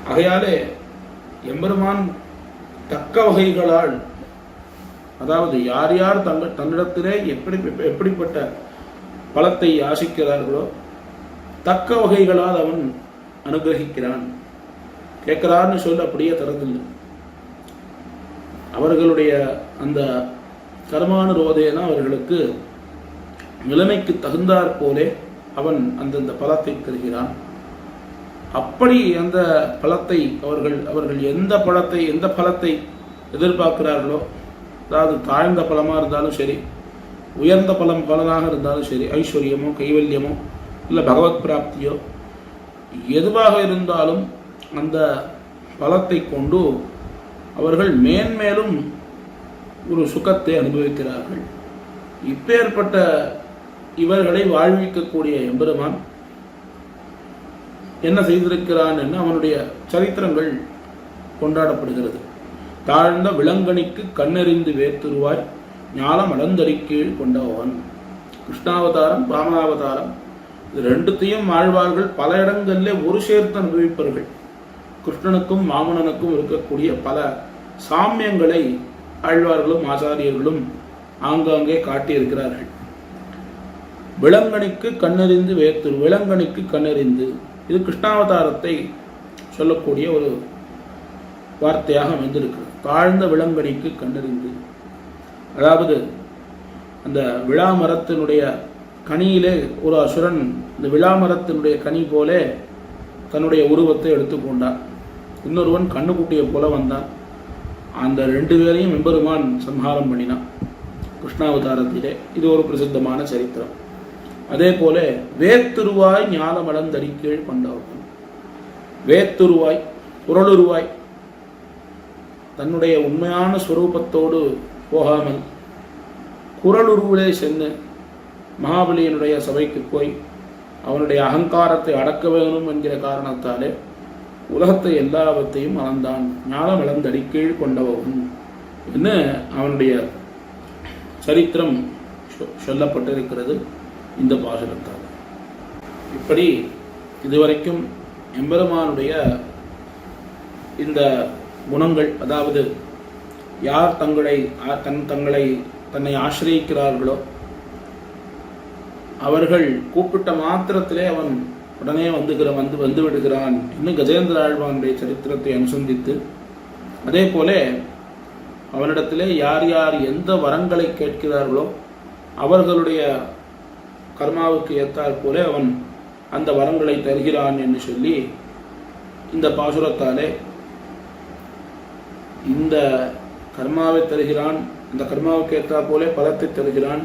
ஆகையாலே எம்பெருமான் தக்க வகைகளால், அதாவது யார் யார் தன்னிடத்திலே எப்படிப்பட்ட பலத்தை ஆசிக்கிறார்களோ தக்க வகைகளால் அவன் அனுகிரகிக்கிறான். கேட்கிறான்னு சொல்ல அப்படியே தரதில்லை. அவர்களுடைய அந்த கர்மானுரோதேன அவர்களுக்கு நிலைமைக்கு தகுந்தாற் போலே அவன் அந்தந்த பலத்தை தருகிறான். அப்படி அந்த பலத்தை அவர்கள் எந்த பலத்தை எதிர்பார்க்கிறார்களோ, அதாவது தாழ்ந்த பலமாக இருந்தாலும் சரி, உயர்ந்த பலனாக இருந்தாலும் சரி, ஐஸ்வர்யமோ கைவல்யமோ இல்லை பகவத் பிராப்தியோ எதுவாக இருந்தாலும் அந்த பலத்தை கொண்டு அவர்கள் மேன்மேலும் ஒரு சுகத்தை அனுபவிக்கிறார்கள். இப்பேற்பட்ட இவர்களை வாழ்விக்கக்கூடிய எம்பெருமான் என்ன செய்திருக்கிறான் என்று அவனுடைய சரித்திரங்கள் கொண்டாடப்படுகிறது. தாழ்ந்த விலங்கணிக்கு கண்ணெறிந்து வேத்துருவாய் ஞானம் அலந்தரிக்கீழ் கொண்டவன். கிருஷ்ணாவதாரம் ராமாவதாரம் இது ரெண்டுத்தையும் ஆழ்வார்கள் பல இடங்களிலே ஒரு சேர்த்து அனுபவிப்பார்கள். கிருஷ்ணனுக்கும் வாமனனுக்கும் இருக்கக்கூடிய பல சாமியங்களை ஆழ்வார்களும் ஆச்சாரியர்களும் ஆங்காங்கே காட்டியிருக்கிறார்கள். விலங்கணிக்கு கண்ணறிந்து வேத்துரு, விலங்கணிக்கு கண்ணறிந்து, இது கிருஷ்ணாவதாரத்தை சொல்லக்கூடிய ஒரு வார்த்தையாக அமைந்திருக்கிறது. தாழ்ந்த விலங்கணிக்கு கண்ணறிந்து, அதாவது அந்த விழாமரத்தினுடைய கனியிலே ஒரு அசுரன் இந்த விழாமரத்தினுடைய கனி போலே தன்னுடைய உருவத்தை எடுத்துக்கொண்டான். இன்னொருவன் கண்ணுக்குட்டியை போல வந்தான். அந்த ரெண்டு பேரையும் எம்பெருமான் சம்ஹாரம் பண்ணினான் கிருஷ்ணாவதாரத்திலே. இது ஒரு பிரசித்தமான சரித்திரம். அதே போல வேத்துருவாய் ஞானமளந்தடிக்கீழ் கொண்டவன். வேத்துருவாய், குரலுருவாய், தன்னுடைய உண்மையான ஸ்வரூபத்தோடு போகாமல் குரலுருவிலே சென்று மகாபலியினுடைய சபைக்கு போய் அவனுடைய அகங்காரத்தை அடக்க வேணும் என்கிற காரணத்தாலே உலகத்தை எல்லாவற்றையும் அளந்தான். ஞானம் இழந்தடிக்கீழ் கொண்டவன் என்று அவனுடைய சரித்திரம் சொல்லப்பட்டிருக்கிறது இந்த பாசுரத்தால். இப்படி இதுவரைக்கும் எம்பெருமானுடைய இந்த குணங்கள், அதாவது யார் தன்னை ஆசிரியிக்கிறார்களோ அவர்கள் கூப்பிட்ட மாத்திரத்திலே அவன் உடனே வந்து விடுகிறான் இன்னும் கஜேந்திர ஆழ்வானுடைய சரித்திரத்தை அனுசந்தித்து, அதே போல அவனிடத்திலே யார் யார் எந்த வரங்களை கேட்கிறார்களோ அவர்களுடைய கர்மாவுக்கு ஏற்றாற் போல அவன் அந்த வரங்களை தருகிறான் என்று சொல்லி இந்த பாசுரத்தாலே இந்த கர்மாவை தருகிறான், இந்த கர்மாவுக்கு ஏற்றாற் போல பலத்தை தருகிறான்,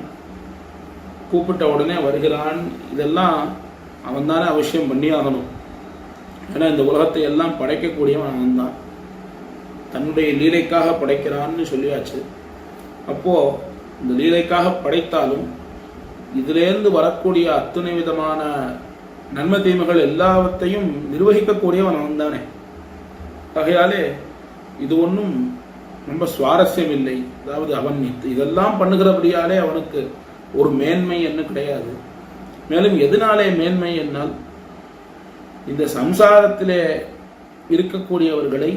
கூப்பிட்ட உடனே வருகிறான், இதெல்லாம் அவன் தானே அவசியம் பண்ணியாகணும். ஏன்னா இந்த உலகத்தை எல்லாம் படைக்கக்கூடியவன் அவன் தான். தன்னுடைய லீலைக்காக படைக்கிறான்னு சொல்லியாச்சு. அப்போ இந்த லீலைக்காக படைத்தாலும் இதிலேருந்து வரக்கூடிய அத்தனை விதமான நன்மை தீமைகள் எல்லாவற்றையும் நிர்வகிக்கக்கூடியவன் அவன் தானே. ஆகையாலே இது ஒன்றும் ரொம்ப சுவாரஸ்யம் இல்லை. அதாவது அவன் இதெல்லாம் பண்ணுகிறபடியாலே அவனுக்கு ஒரு மேன்மை என்ன கிடையாது. மேலும் எதனாலே மேன்மை என்னால் இந்த சம்சாரத்திலே இருக்கக்கூடியவர்களை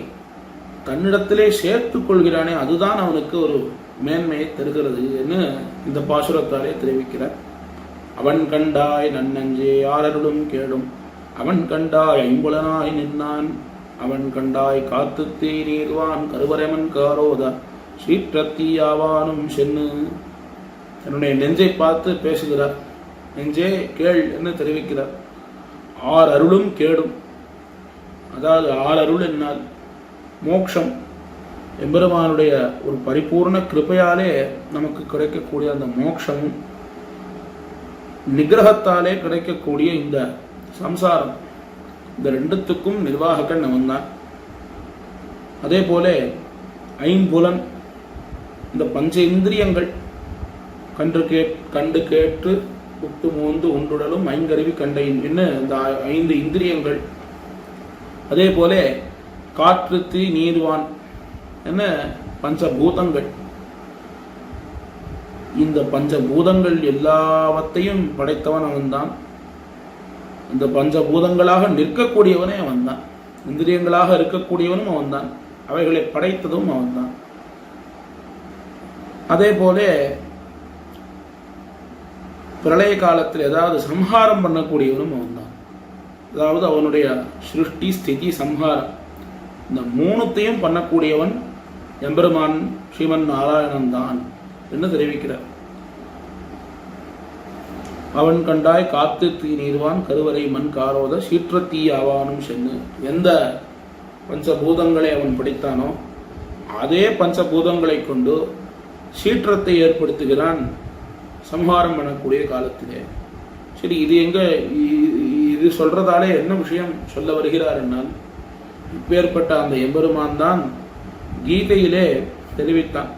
தன்னிடத்திலே சேர்த்துக் கொள்கிறானே, அதுதான் அவனுக்கு ஒரு மேன்மையை தருகிறது என்று இந்த பாசுரத்தாலே தெரிவிக்கிறார். அவன் கண்டாய் நன்னஞ்சே யாரருளும் கேடும், அவன் கண்டாய் ஐம்புலனாய் நின்னான், அவன் கண்டாய் காத்து தீ நீர்வான் கருவரைமன் காரோத சீற்றத்தீயாவானும் சென்னு. தன்னுடைய நெஞ்சை பார்த்து பேசுகிறார். நெஞ்சே கேள் என்று தெரிவிக்கிறார். ஆர் அருளும் கேடும், அதாவது ஆர் அருள் என்னால் மோட்சம், எம்பெருமானுடைய ஒரு பரிபூர்ண கிருபையாலே நமக்கு கிடைக்கக்கூடிய அந்த மோட்சமும் நிகிரகத்தாலே கிடைக்கக்கூடிய இந்த சம்சாரம், இந்த ரெண்டுத்துக்கும் நிர்வாகக்கன் அவன்தான். அதே போல ஐம்புலன், இந்த பஞ்ச இந்திரியங்கள், கண்டு கேட்டு உட்டு மோந்து உண்டுடலும் ஐங்கருவி கண்டையின் என்ன இந்த 5 இந்திரியங்கள். அதே போல காற்று தீ நீர்வான் என்ன பஞ்சபூதங்கள். இந்த பஞ்சபூதங்கள் எல்லாவற்றையும் படைத்தவன் அவன்தான். இந்த பஞ்சபூதங்களாக நிற்கக்கூடியவனே அவன்தான். இந்திரியங்களாக இருக்கக்கூடியவனும் அவன்தான். அவைகளை படைத்ததும் அவன்தான். அதே போல பிரளய காலத்தில் ஏதாவது சம்ஹாரம் பண்ணக்கூடியவனும் அவன்தான். அதாவது அவனுடைய சிருஷ்டி ஸ்திதி சம்ஹாரம் இந்த 3த்தையும் பண்ணக்கூடியவன் எம்பெருமான் ஸ்ரீமன் நாராயணன் தான் என்று தெரிவிக்கிறார். அவன் கண்டாய் காத்து தீ நீர்வான் கருவறை மண் காரோத சீற்றத்தீ ஆவானும் சென்னு. எந்த பஞ்சபூதங்களை அவன் படித்தானோ அதே பஞ்சபூதங்களை கொண்டு சீற்றத்தை ஏற்படுத்துகிறான் சம்ஹாரம் பண்ணக்கூடிய காலத்திலே. சரி, இது சொல்றதாலே என்ன விஷயம் சொல்ல வருகிறார் என்னால், இப்பேற்பட்ட அந்த எம்பெருமான் தான் கீதையிலே தெரிவித்தான்.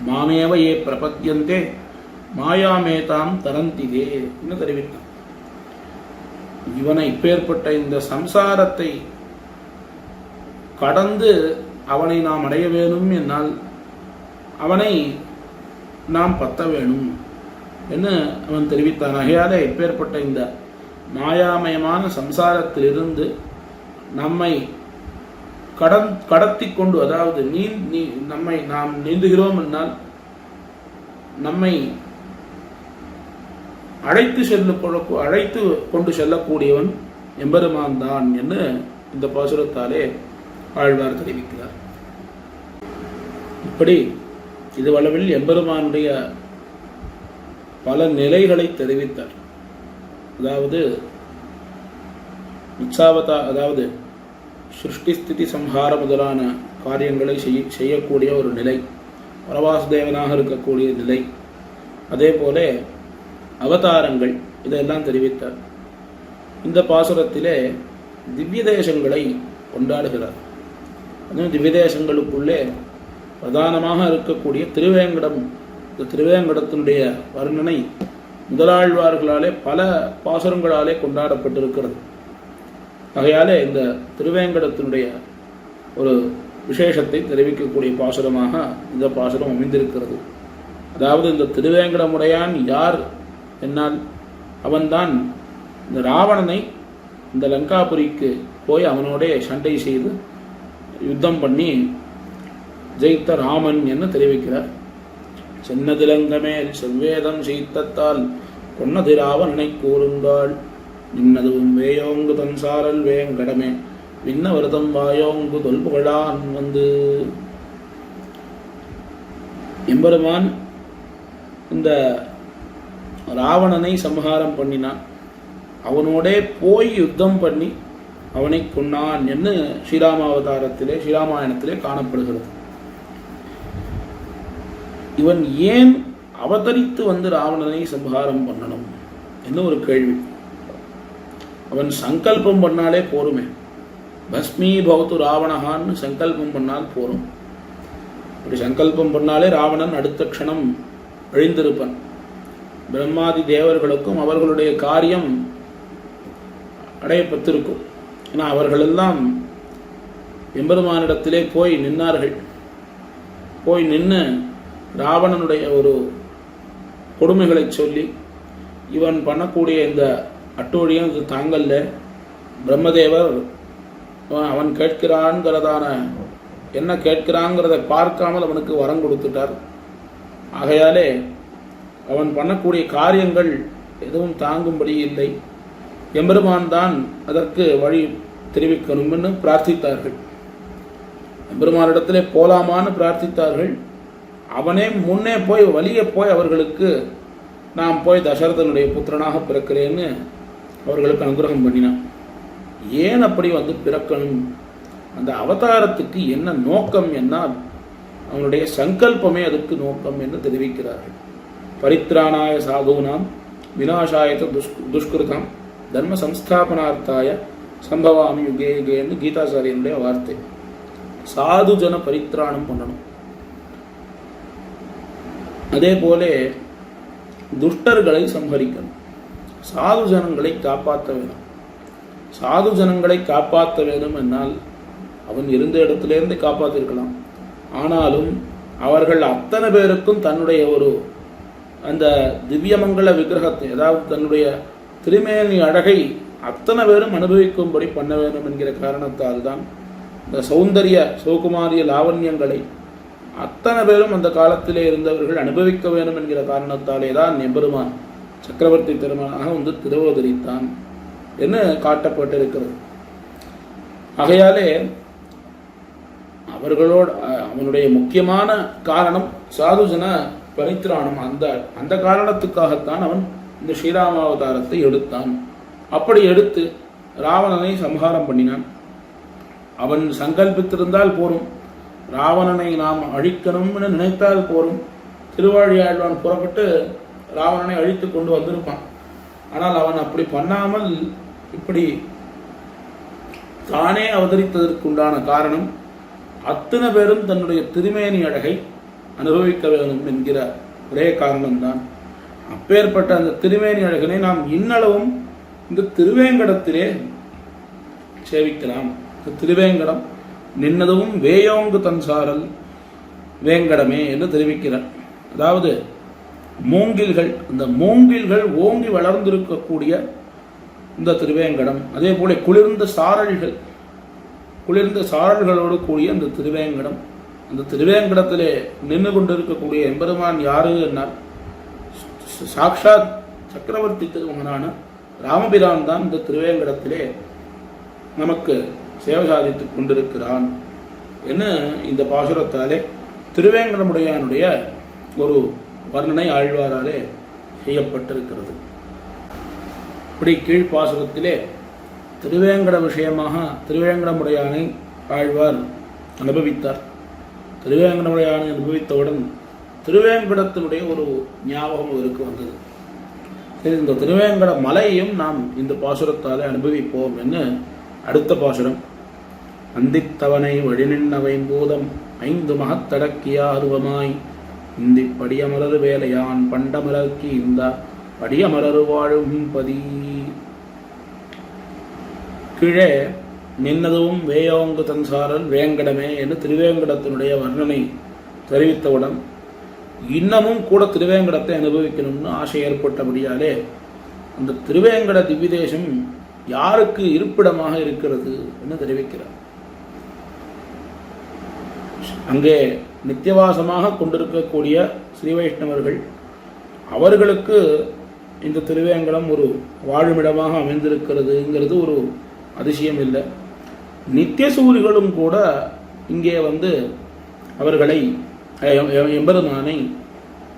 மாமேவ ஏ பிரபத்யந்தே மாயாமேதாம் தரந்திதே என்று தெரிவித்தான். இவனை இப்பேற்பட்ட இந்த சம்சாரத்தை கடந்து அவனை நாம் அடைய வேணும் என்னால் அவனை நாம் பத்த வேணும் என்று அவன் தெரிவித்தான். ஆகையாலே இப்பேற்பட்ட இந்த மாயாமயமான சம்சாரத்திலிருந்து நம்மை கடத்தி கொண்டு, அதாவது நம்மை நாம் நீந்துகிறோம் என்னால் நம்மை அழைத்து கொண்டு செல்லக்கூடியவன் எம்பெருமான் தான் என்று இந்த பாசுரத்தாலே ஆழ்வார் தெரிவிக்கிறார். இப்படி இதுவளவில் எம்பெருமானுடைய பல நிலைகளை தெரிவித்தார். அதாவது அதாவது சிருஷ்டி ஸ்திதி சம்ஹார முதலான காரியங்களை செய்யக்கூடிய ஒரு நிலை, பரவாசுதேவனாக இருக்கக்கூடிய நிலை, அதே போல அவதாரங்கள், இதெல்லாம் தெரிவித்தார். இந்த பாசுரத்திலே திவ்ய தேசங்களை கொண்டாடுகிறார். அதுவும் திவ்ய தேசங்களுக்குள்ளே பிரதானமாக இருக்கக்கூடிய திருவேங்கடம். இந்த திருவேங்கடத்தினுடைய வர்ணனை முதலாழ்வார்களாலே பல பாசுரங்களாலே கொண்டாடப்பட்டிருக்கிறது. ஆகையாலே இந்த திருவேங்கடத்தினுடைய ஒரு விசேஷத்தை தெரிவிக்கக்கூடிய பாசுரமாக இந்த பாசுரம் அமைந்திருக்கிறது. அதாவது இந்த திருவேங்கடமுடையான் யார் என்னால் அவன்தான் இந்த ராவணனை இந்த லங்காபுரிக்கு போய் அவனோட சண்டை செய்து யுத்தம் பண்ணி ஜெயித்த ராமன் என்று தெரிவிக்கிறார். சென்னதிலங்கமேல் செவ்வேதம் செய்தத்தால் பொன்னதி ராவணனை கூறுங்காள் நின்னதுவும் வேயோங்கு தன்சாரல் வேங்கடமே விண்ண வருதம் வாயோங்கு தொல்புகழான் வந்து. எம்பெருமான் இந்த ராவணனை சம்ஹாரம் பண்ணினான். அவனோடே போய் யுத்தம் பண்ணி அவனை கொன்னான் என்று ஸ்ரீராமாவதாரத்திலே ஸ்ரீராமாயணத்திலே காணப்படுகிறது. இவன் ஏன் அவதரித்து வந்து ராவணனை சம்ஹாரம் பண்ணணும் என்ன ஒரு கேள்வி. அவன் சங்கல்பம் பண்ணாலே போருமே. பஸ்மீ பவத்து ராவணஹான்னு சங்கல்பம் பண்ணால் போரும். அப்படி சங்கல்பம் பண்ணாலே ராவணன் அடுத்த க்ஷணம் அழிந்திருப்பான். பிரம்மாதி தேவர்களுக்கும் அவர்களுடைய காரியம் அடையப்பட்டிருக்கும். ஏன்னா அவர்களெல்லாம் எம்பெருமானிடத்திலே போய் நின்னார்கள். போய் நின்று ராவணனுடைய ஒரு கொடுமைகளை சொல்லி இவன் பண்ணக்கூடிய இந்த அட்டூழியம் இது தாங்கல்ல, பிரம்மதேவர் அவன் கேட்கிறான்கிறதான என்ன கேட்கிறாங்கிறத பார்க்காமல் அவனுக்கு வரம் கொடுத்துட்டார். ஆகையாலே அவன் பண்ணக்கூடிய காரியங்கள் எதுவும் தாங்கும்படி இல்லை, எம்பெருமான் தான் அதற்கு வழி தெரிவிக்கணும்னு பிரார்த்தித்தார்கள். எம்பெருமானிடத்திலே போலாமான்னு பிரார்த்தித்தார்கள். அவனே முன்னே போய் வலிய போய் அவர்களுக்கு நான் போய் தசரதனுடைய புத்திரனாக பிறக்கிறேன்னு அவர்களுக்கு அனுகிரகம் பண்ணினான். ஏன் அப்படி பிறக்கணும், அந்த அவதாரத்துக்கு என்ன நோக்கம் என்ன, அவனுடைய சங்கல்பமே அதுக்கு நோக்கம் என்று தெரிவிக்கிறார்கள். பரித்ராணாய சாதுனாம் விநாசாயத துஷ்கிருதம் தர்ம சம்ஸ்தாபனார்த்தாய சம்பவாமி யுகே யுகேன்னு கீதாச்சாரியனுடைய வார்த்தை. சாது ஜன பரித்ராணம் பண்ணணும். அதே போல துஷ்டர்களை சம்ஹரிக்கணும். சாது ஜனங்களை காப்பாற்ற வேணும். சாது ஜனங்களை காப்பாற்ற வேணும் என்னால் அவன் இருந்த இடத்திலிருந்து காப்பாற்றிருக்கலாம். ஆனாலும் அவர்கள் அத்தனை பேருக்கும் தன்னுடைய ஒரு அந்த திவ்யமங்கல விக்கிரகத்தை, அதாவது தன்னுடைய திருமேனி அழகை அத்தனை பேரும் அனுபவிக்கும்படி பண்ண வேண்டும் என்கிற காரணத்தால் தான் இந்த சௌந்தரிய சௌகுமாரிய லாவண்யங்களை அத்தனை பேரும் அந்த காலத்திலே இருந்தவர்கள் அனுபவிக்க வேண்டும் என்கிற காரணத்தாலே தான் எம்பெருமான் சக்கரவர்த்தி திருமணமாக திருவதரித்தான் என்று காட்டப்பட்டிருக்கிறது. ஆகையாலே அவர்களோடு அவனுடைய முக்கியமான காரணம் சாதுஜன பரித்ராணம். அந்த காரணத்துக்காகத்தான் அவன் இந்த ஸ்ரீராமாவதாரத்தை எடுத்தான். அப்படி எடுத்து ராவணனை சம்ஹாரம் பண்ணினான். அவன் சங்கல்பித்திருந்தால் போரும், ராவணனை நாம் அழிக்கணும்னு நினைத்தால் போரும், திருவாழியாழ்வான் புறப்பட்டு ராவணனை அழித்து கொண்டு வந்திருப்பான். ஆனால் அவன் அப்படி பண்ணாமல் இப்படி தானே அவதரித்ததற்குண்டான காரணம் அத்தனை பேரும் தன்னுடைய திருமேனி அழகை அனுபவிக்க வேண்டும் என்கிற ஒரே காரணம்தான். அப்பேற்பட்ட அந்த திருமேனி அழகனை நாம் இன்னளவும் இந்த திருவேங்கடத்திலே சேவிக்கலாம். திருவேங்கடம் நின்னதும் வேயோங்கு தன்சாரல் வேங்கடமே என்று தெரிவிக்கிறார். அதாவது மூங்கில்கள், இந்த மூங்கில்கள் ஓங்கி வளர்ந்திருக்கக்கூடிய இந்த திருவேங்கடம், அதே போல குளிர்ந்த சாரல்களோடு கூடிய இந்த திருவேங்கடம். அந்த திருவேங்கடத்திலே நின்று கொண்டிருக்கக்கூடிய எம்பெருமான் யாரு என்னால் சாக்ஷாத் சக்கரவர்த்தி திருமகனான ராமபிரான் தான் இந்த திருவேங்கடத்திலே நமக்கு சேவை சாதித்துக் கொண்டிருக்கிறான் என்று இந்த பாசுரத்தாலே திருவேங்கடமுடையானுடைய ஒரு வர்ணனை ஆழ்வாராலே செய்யப்பட்டிருக்கிறது. இப்படி கீழ்ப்பாசுரத்திலே திருவேங்கட விஷயமாக திருவேங்கடமுடையானை ஆழ்வார் அனுபவித்தார். திருவேங்கடமுடையானை அனுபவித்தவுடன் திருவேங்கடத்தினுடைய ஒரு ஞாபகம் அவருக்கு வந்தது. சரி, இந்த திருவேங்கட மலையையும் நாம் இந்த பாசுரத்தாலே அனுபவிப்போம் என்று அடுத்த பாசுரம். அந்தித்தவனை வழிநின்னவைம்பூதம் 5 மகத்தடக்கிய அருவமாய் இந்தி படியமலரு வேலையான் பண்டமலர்க்கு இந்த படியமலரு வாழும் பதி. கீழே நின்னதும் வேயோங்கு தன்சாரல் வேங்கடமே என்று திருவேங்கடத்தினுடைய வர்ணனை தெரிவித்தவுடன் இன்னமும் கூட திருவேங்கடத்தை அனுபவிக்கணும்னு ஆசை ஏற்பட்டபடியாலே அந்த திருவேங்கட திவ்யதேசம் யாருக்கு இருப்பிடமாக இருக்கிறது என்று தெரிவிக்கிறார். அங்கே நித்தியவாசமாக கொண்டிருக்கக்கூடிய ஸ்ரீ வைஷ்ணவர்கள், அவர்களுக்கு இந்த திருவேங்கடம் ஒரு வாழுமிடமாக அமைந்திருக்கிறதுங்கிறது ஒரு அதிசயம் இல்லை. நித்தியசூரிகளும் கூட இங்கே அவர்களை எம்பெருமானை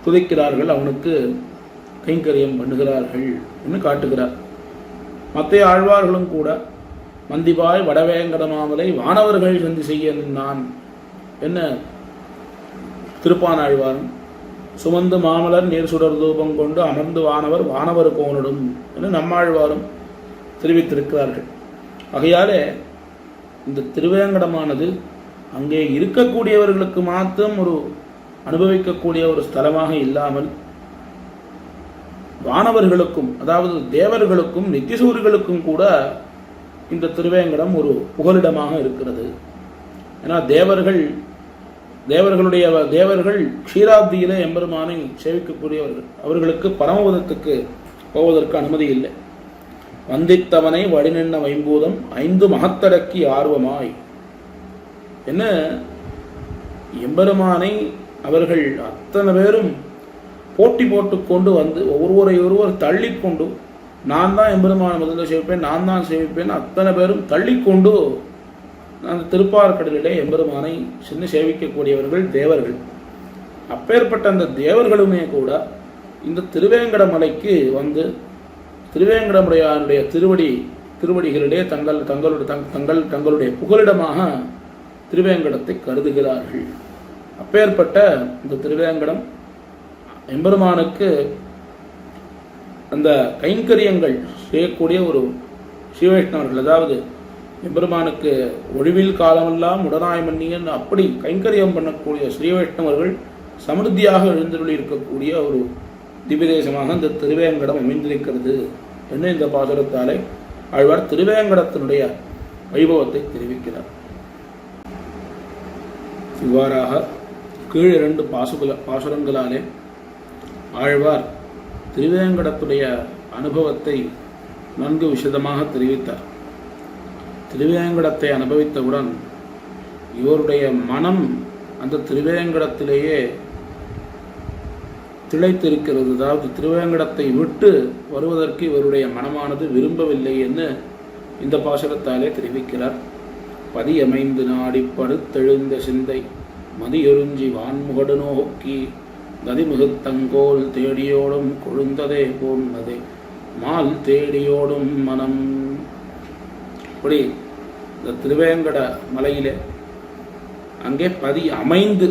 துதிக்கிறார்கள், அவனுக்கு கைங்கரியம் பண்ணுகிறார்கள் என்று காட்டுகிறார். மற்ற ஆழ்வார்களும் கூட மந்திபாய் வடவேங்கடமாமலை வானவர்கள் சந்தி செய்ய நான் என்ன திருப்பானாழ்வாரும் சுமந்து மாமலர் நீர் சுடர் தூபம் கொண்டு அமர்ந்து வானவர் கோனிடும் என்று நம்மாழ்வாரும் தெரிவித்திருக்கிறார்கள். ஆகையாலே இந்த திருவேங்கடமானது அங்கே இருக்கக்கூடியவர்களுக்கு மாத்திரம் ஒரு அனுபவிக்கக்கூடிய ஒரு ஸ்தலமாக இல்லாமல் வானவர்களுக்கும், அதாவது தேவர்களுக்கும் நித்தியசூரிகளுக்கும் கூட இந்த திருவேங்கடம் ஒரு புகலிடமாக இருக்கிறது. ஏன்னா தேவர்கள் தேவர்கள் க்ஷீராப்தியிலே எம்பெருமானை சேவிக்கக்கூடியவர்கள். அவர்களுக்கு பரமபதத்துக்கு போவதற்கு அனுமதி இல்லை. வந்தித்தவனை வடிநின்ன வைம்பூதம் 5 மகத்தடக்கி ஆர்வமாய் என்ன எம்பெருமானை அவர்கள் அத்தனை பேரும் போட்டி போட்டுக்கொண்டு வந்து ஒருவர் தள்ளிக்கொண்டு நான் தான் எம்பெருமானை முதல்ல சேவிப்பேன், நான் தான் சேவிப்பேன், அத்தனை பேரும் தள்ளிக்கொண்டு அந்த திருப்பார்கடலிலே எம்பெருமானை சின்ன சேவிக்கக்கூடியவர்கள் தேவர்கள். அப்பேற்பட்ட அந்த தேவர்களுமே கூட இந்த திருவேங்கட மலைக்கு வந்து திருவேங்கடமுடையானுடைய திருவடிகளிலே தங்களுடைய புகலிடமாக திருவேங்கடத்தை கருதுகிறார்கள். அப்பேற்பட்ட இந்த திருவேங்கடம் எம்பெருமானுக்கு அந்த கைங்கரியங்கள் செய்யக்கூடிய ஒரு ஸ்ரீவைஷ்ணவர்கள், அதாவது எம்பெருமானுக்கு ஒழிவில் காலமெல்லாம் உடனாய் மன்னியன் அப்படி கைங்கரியம் பண்ணக்கூடிய ஸ்ரீவைஷ்ணவர்கள் சமிருத்தியாக எழுந்தருளி இருக்கக்கூடிய ஒரு திவ்யதேசமாக இந்த திருவேங்கடம் அமைந்திருக்கிறது என்று இந்த பாசுரத்தாலே ஆழ்வார் திருவேங்கடத்தினுடைய வைபவத்தை தெரிவிக்கிறார். இவ்வாறாக கீழ் 2 பாசுரங்களாலே ஆழ்வார் திருவேங்கடத்துடைய அனுபவத்தை நன்கு விசதமாக தெரிவித்தார். திருவேங்கடத்தை அனுபவித்தவுடன் இவருடைய மனம் அந்த திருவேங்கடத்திலேயே திளைத்திருக்கிறது. அதாவது திருவேங்கடத்தை விட்டு வருவதற்கு இவருடைய மனமானது விரும்பவில்லை என்று இந்த பாசுரத்தாலே தெரிவிக்கிறார். பதியமைந்து நாடி படுத்தெழுந்த சிந்தை மதியொருஞ்சி வான்முகடு நோக்கி நதிமுகத்தங்கோல் தேடியோடும் கொழுந்ததே போன்னதே மால் தேடியோடும் மனம். இப்படி இந்த திருவேங்கட மலையிலே அங்கே அமைந்து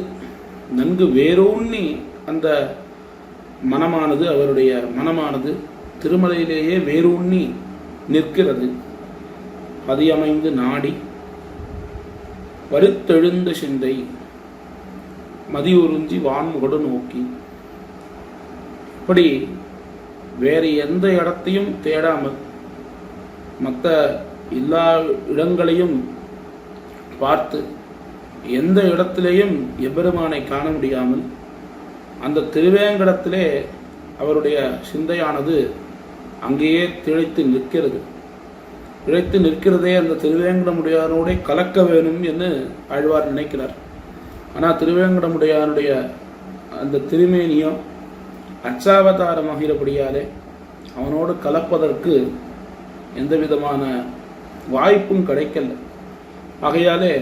நன்கு வேரூன்னி அந்த மனமானது அவருடைய மனமானது திருமலையிலேயே வேரூன்னி நிற்கிறது. பதியமைந்து நாடி வருத்தெழுந்த சிந்தை மதியுறிஞ்சி வான்முகடு நோக்கி, இப்படி வேறு எந்த இடத்தையும் தேடாமல் மற்ற எல்லா இடங்களையும் பார்த்து எந்த இடத்திலேயும் எம்பெருமானை காண முடியாமல் அந்த திருவேங்கடத்திலே அவருடைய சிந்தையானது அங்கேயே திளைத்து நிற்கிறது. திளைத்து நிற்கிறதே அந்த திருவேங்கடமுடையானோட கலக்க வேணும் என்று ஆழ்வார் நினைக்கிறார். ஆனால் திருவேங்கடமுடையானுடைய அந்த திருமேனியம் அச்சாவதாரமாகிறபடியாலே அவனோடு கலப்பதற்கு எந்த விதமான வாய்ப்பும் கிடைக்கல. ஆகையாலே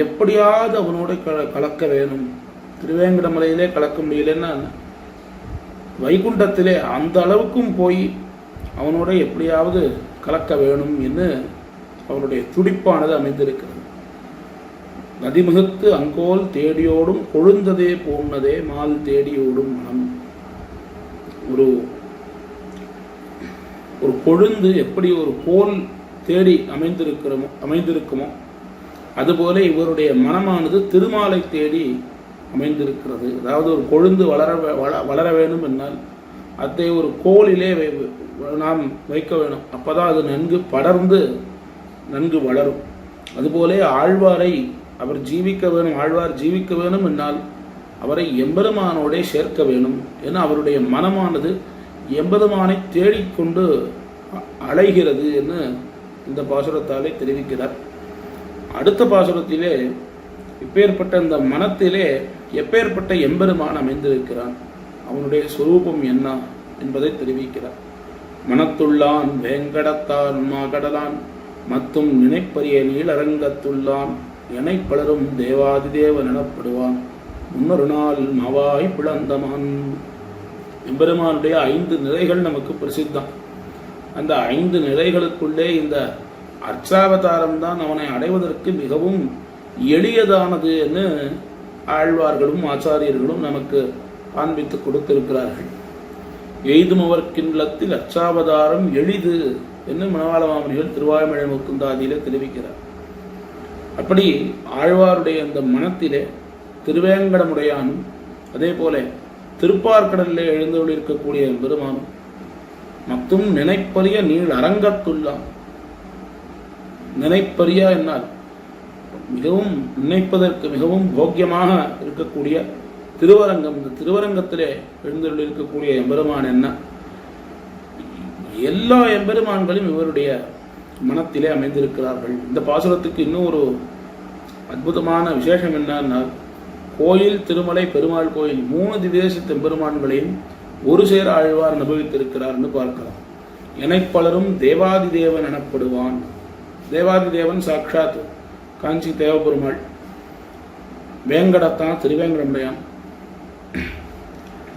எப்படியாவது அவனோடு கலக்க வேணும். திருவேங்கடமலையிலே கலக்க முடியலன்னா வைகுண்டத்திலே அந்த அளவுக்கும் போய் அவனோட எப்படியாவது கலக்க வேணும் என்று அவனுடைய துடிப்பானது அமைந்திருக்கிறது. நதிமுகத்து அங்கோல் தேடியோடும் கொழுந்ததே போன்னதே மால் தேடியோடும் மனம். ஒரு கொழுந்து எப்படி ஒரு கோல் தேடி அமைந்திருக்குமோ அதுபோல இவருடைய மனமானது திருமாலை தேடி அமைந்திருக்கிறது. அதாவது ஒரு கொழுந்து வளர வேணும் என்னால் அதை ஒரு கோலிலே நாம் வைக்க வேணும். அப்பதான் அது நன்கு படர்ந்து நன்கு வளரும். அதுபோல ஆழ்வாரை அவர் ஜீவிக்க வேணும், ஆழ்வார் ஜீவிக்க வேணும் என்னால் அவரை எம்பெருமானோட சேர்க்க வேணும் என அவருடைய மனமானது எம்பெருமானை தேடிக்கொண்டு அலைகிறது என்று இந்த பாசுரத்தாலே தெரிவிக்கிறார். அடுத்த பாசுரத்திலே இப்பேற்பட்ட இந்த மனத்திலே எப்பேற்பட்ட எம்பெருமான் அமைந்திருக்கிறான், அவனுடைய சொரூபம் என்ன என்பதை தெரிவிக்கிறார். மனத்துள்ளான் வேங்கடத்தான் மாகடலான் மத்தும் நினைப்பரிய நீளரங்கத்துள்ளான் எனை பலரும் தேவாதிதேவன் எனப்படுவான் முன்னொரு நாள் மாவாய் பிளந்தமான். எம்பெருமானுடைய 5 நிலைகள் நமக்கு பிரசித்தம். அந்த 5 நிலைகளுக்குள்ளே இந்த அர்ச்சாவதாரம் தான் அவனை அடைவதற்கு மிகவும் எளியதானது என்று ஆழ்வார்களும் ஆச்சாரியர்களும் நமக்கு காண்பித்து கொடுத்திருக்கிறார்கள். எய்துமவர்க்கின்றத்தில் அர்ச்சாவதாரம் எளிது என்று மணவாள மாமனிகள் திருவாய்மொழி முக்குந்தாதியிலே தெரிவிக்கிறார். அப்படி ஆழ்வாருடைய அந்த மனத்திலே திருவேங்கடமுடையானும் அதே போல திருப்பார்கடலிலே எழுந்தருளிருக்கக்கூடிய பெருமானும் மற்றும் நினைப்பரிய நீள் அரங்கத்துள்ளான். நினைப்பரியா என்னால் மிகவும் நினைப்பதற்கு மிகவும் போக்கியமாக இருக்கக்கூடிய திருவரங்கம். இந்த திருவரங்கத்திலே எழுந்தருள் இருக்கக்கூடிய எம்பெருமான் என்ன, எல்லா எம்பெருமான்களும் இவருடைய மனத்திலே அமைந்திருக்கிறார்கள். இந்த பாசுரத்துக்கு இன்னும் ஒரு அற்புதமான விசேஷம் என்னன்னா, கோயில், திருமலை, பெருமாள் கோயில் 3 திவ்யதேச எம்பெருமான்களையும் ஒரு சேர ஆழ்வார் அனுபவித்திருக்கிறார்னு பார்க்கலாம். எனைப்பலரும் தேவாதி தேவன் எனப்படுவான். தேவாதி தேவன் சாட்சாத் காஞ்சி தேவபெருமாள், வேங்கடத்தான் திருவேங்கடமுடையான்,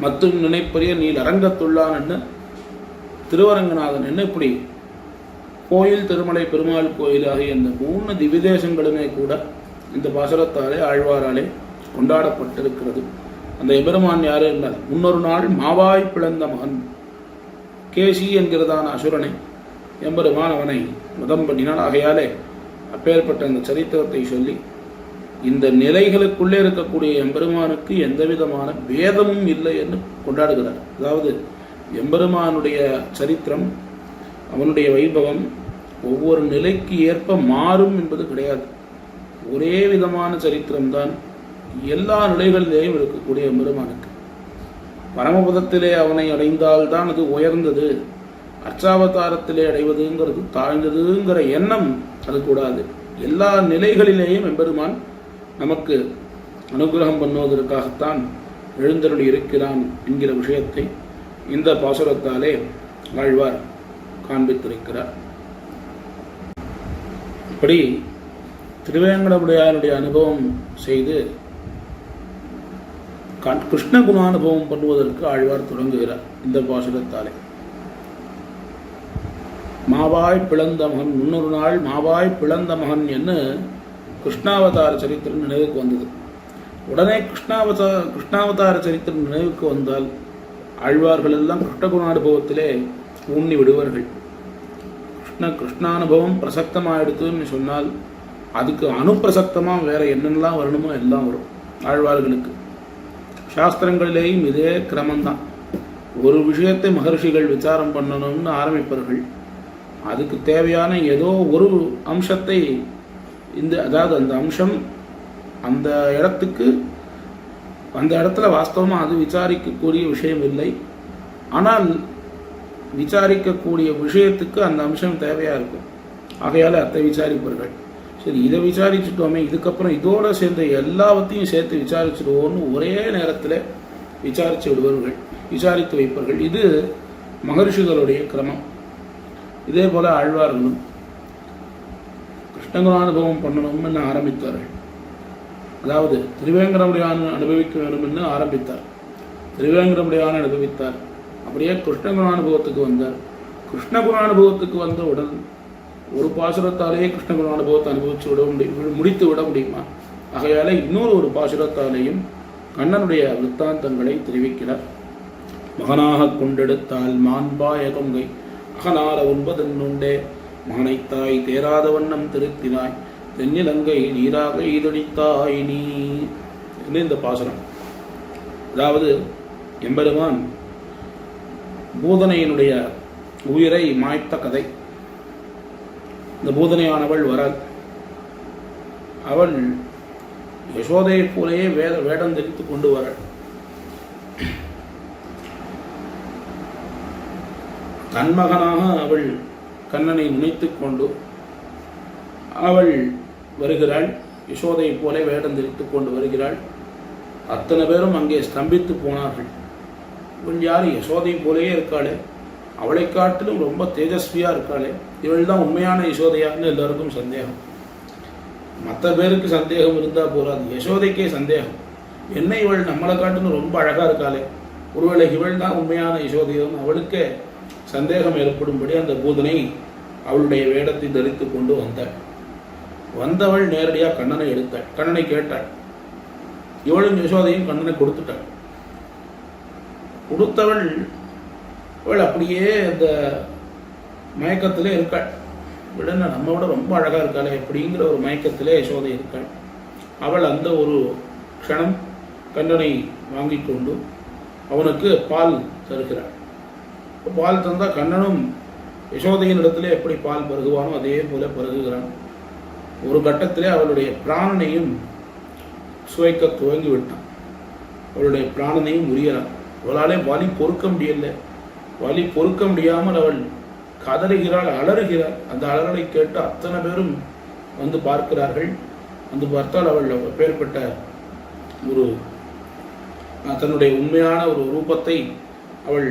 மற்றும் நினைப்பரிய நீல் அரங்கத்துள்ளான் என்ன திருவரங்கநாதன் என்ன, இப்படி கோயில், திருமலை, பெருமாள் கோயில் ஆகிய இந்த 3 திவ்யதேசங்களுமே கூட இந்த பாசுரத்தாலே ஆழ்வாராலே கொண்டாடப்பட்டிருக்கிறது. அந்த எபெருமான் யாரு என்றால், முன்னொரு நாள் மாவாய் பிளந்த மகன் கேசி என்கிறதான அசுரனை எம்பெருமான் அவனை மதம் பண்ணினான். ஆகையாலே அப்பேற்பட்ட அந்த சரித்திரத்தை சொல்லி இந்த நிலைகளுக்குள்ளே இருக்கக்கூடிய எம்பெருமானுக்கு எந்த விதமான பேதமும் இல்லை என்று கொண்டாடுகிறார். அதாவது எம்பெருமானுடைய சரித்திரம், அவனுடைய வைபவம் ஒவ்வொரு நிலைக்கு ஏற்ப மாறும் என்பது கிடையாது. ஒரே விதமான சரித்திரம்தான் எல்லா நிலைகளிலேயும் இருக்கக்கூடிய எம்பெருமானுக்கு. பரமபதத்திலே அவனை அடைந்தால்தான் அது உயர்ந்தது, அர்ச்சாவதாரத்திலே அடைவதுங்கிறது தாழ்ந்ததுங்கிற எண்ணம் அது கூடாது. எல்லா நிலைகளிலேயும் எம்பெருமான் நமக்கு அனுகிரகம் பண்ணுவதற்காகத்தான் எழுந்தருளி இருக்கிறான் என்கிற விஷயத்தை இந்த பாசுரத்தாலே ஆழ்வார் காண்பித்திருக்கிறார். இப்படி திருவேங்கடமுடையானுடைய அனுபவம் செய்து கிருஷ்ண குணானுபவம் பண்ணுவதற்கு ஆழ்வார் தொடங்குகிறார் இந்த பாசுரத்தாலே. மாவாய் பிளந்த மகன், முன்னொரு நாள் மாவாய் பிளந்த மகன் என்று கிருஷ்ணாவதார சரித்திரம் நினைவுக்கு வந்தது. உடனே கிருஷ்ணாவதார சரித்திரம் நினைவுக்கு வந்தால் ஆழ்வார்கள் எல்லாம் கிருஷ்ணகுணானுபவத்திலே ஊன்னி விடுவார்கள். கிருஷ்ணானுபவம் பிரசக்தமாகிடுதுன்னு சொன்னால் அதுக்கு அனுப்பிரசக்தமாக வேற என்னென்னலாம் வரணுமோ எல்லாம் வரும் ஆழ்வார்களுக்கு. சாஸ்திரங்களிலேயும் இதே கிரமம்தான். ஒரு விஷயத்தை மகர்ஷிகள் விசாரம் பண்ணணும்னு ஆரம்பிப்பார்கள். அதுக்கு தேவையான ஏதோ ஒரு அம்சத்தை அதாவது அந்த அம்சம் அந்த இடத்துல வாஸ்தவமாக அது விசாரிக்கக்கூடிய விஷயம் இல்லை. ஆனால் விசாரிக்கக்கூடிய விஷயத்துக்கு அந்த அம்சம் தேவையாக இருக்கும். ஆகையால் அதை விசாரிப்பார்கள். சரி, இதை விசாரிச்சுட்டோமே, இதுக்கப்புறம் இதோட சேர்ந்த எல்லாவற்றையும் சேர்த்து விசாரிச்சுடுவோம்னு ஒரே நேரத்தில் விசாரித்து விடுவார்கள், விசாரித்து வைப்பார்கள். இது மகர்ஷிகளுடைய கிரமம். இதே போல ஆழ்வார்களும் கிருஷ்ணகுணானுபவம் பண்ணணும்னு ஆரம்பித்தார்கள். அதாவது திருவேங்கடமுடையான் அனுபவிக்க வேண்டும் என்று ஆரம்பித்தார். திருவேங்கடமுடையான் அனுபவித்தார். அப்படியே கிருஷ்ணகுணானுபவத்துக்கு வந்தார். கிருஷ்ணகுணானுபவத்துக்கு வந்தவுடன் ஒரு பாசுரத்தாலேயே கிருஷ்ணகுணானுபவத்தை அனுபவித்து முடித்து விட முடியுமா? ஆகையால இன்னொரு ஒரு பாசுரத்தாலேயும் கண்ணனுடைய விற்த்தாந்தங்களை தெரிவிக்கிறார். மகனாக கொண்டெடுத்தால் மாண்பாய கொங்கை அகனார உண்பதென்னுண்டே மகனைத்தாய் தேராத வண்ணம் திருத்தினாய் தென்னிலங்கை நீராக ஈதொழித்தாய் நீ என்று இந்த பாசுரம். அதாவது எம்பெருமான் பூதனையினுடைய உயிரை மாய்த்த கதை. இந்த பூதனையானவள் வராள். அவள் யசோதையை போலேயே வேடம் தெரித்து கொண்டு வராள். தன்மகனாக அவள் கண்ணனை நினைத்துக் கொண்டு அவள் வருகிறாள். யசோதையை போல வேடம் தெரித்துக் கொண்டு வருகிறாள். அத்தனை பேரும் அங்கே ஸ்தம்பித்து போனார்கள். இவள் யார்? யசோதை போலேயே இருக்காளே, அவளை காட்டிலும் ரொம்ப தேஜஸ்வியா இருக்காளே, இவள் தான் உண்மையான யசோதையான்னு எல்லாருக்கும் சந்தேகம். மற்ற பேருக்கு சந்தேகம் இருந்தால் போறாது, யசோதைக்கே சந்தேகம். என்ன இவள் நம்மளை காட்டிலும் ரொம்ப அழகா இருக்காளே, ஒருவேளை இவள் தான் உண்மையான யசோதையும் அவளுக்கே சந்தேகம் ஏற்படும்படி அந்த பூதனை அவளுடைய வேடத்தை தரித்து கொண்டு வந்தாள். வந்தவள் நேரடியாக கண்ணனை எடுத்தாள். கண்ணனை கேட்டாள். இவளும் யசோதையும் கண்ணனை கொடுத்துட்டாள். கொடுத்தவள் அவள் அப்படியே அந்த மயக்கத்திலே இருக்காள். விடன நம்ம விட ரொம்ப அழகா இருக்காளே அப்படிங்கிற ஒரு மயக்கத்திலே யசோதை இருக்காள். அவள் அந்த ஒரு க்ஷணம் கண்ணனை வாங்கி கொண்டு அவனுக்கு பால் தருகிறாள். பால் தந்தால் கண்ணனும் யசோதையின் இடத்துல எப்படி பால் பருகுவானோ அதே போல பருகுகிறான். ஒரு கட்டத்திலே அவளுடைய பிராணனையும் சுவைக்க துவங்கி விட்டான். அவளுடைய பிராணனையும் உரியறான். அவளாலே வலி பொறுக்க முடியல. வலி பொறுக்க முடியாமல் அவள் கதறுகிறாள், அலறுகிறாள். அந்த அலறலை கேட்டு அத்தனை பேரும் வந்து பார்க்கிறார்கள். வந்து பார்த்தால் அவள் அப்பேற்பட்ட ஒரு தன்னுடைய உண்மையான ஒரு ரூபத்தை அவள்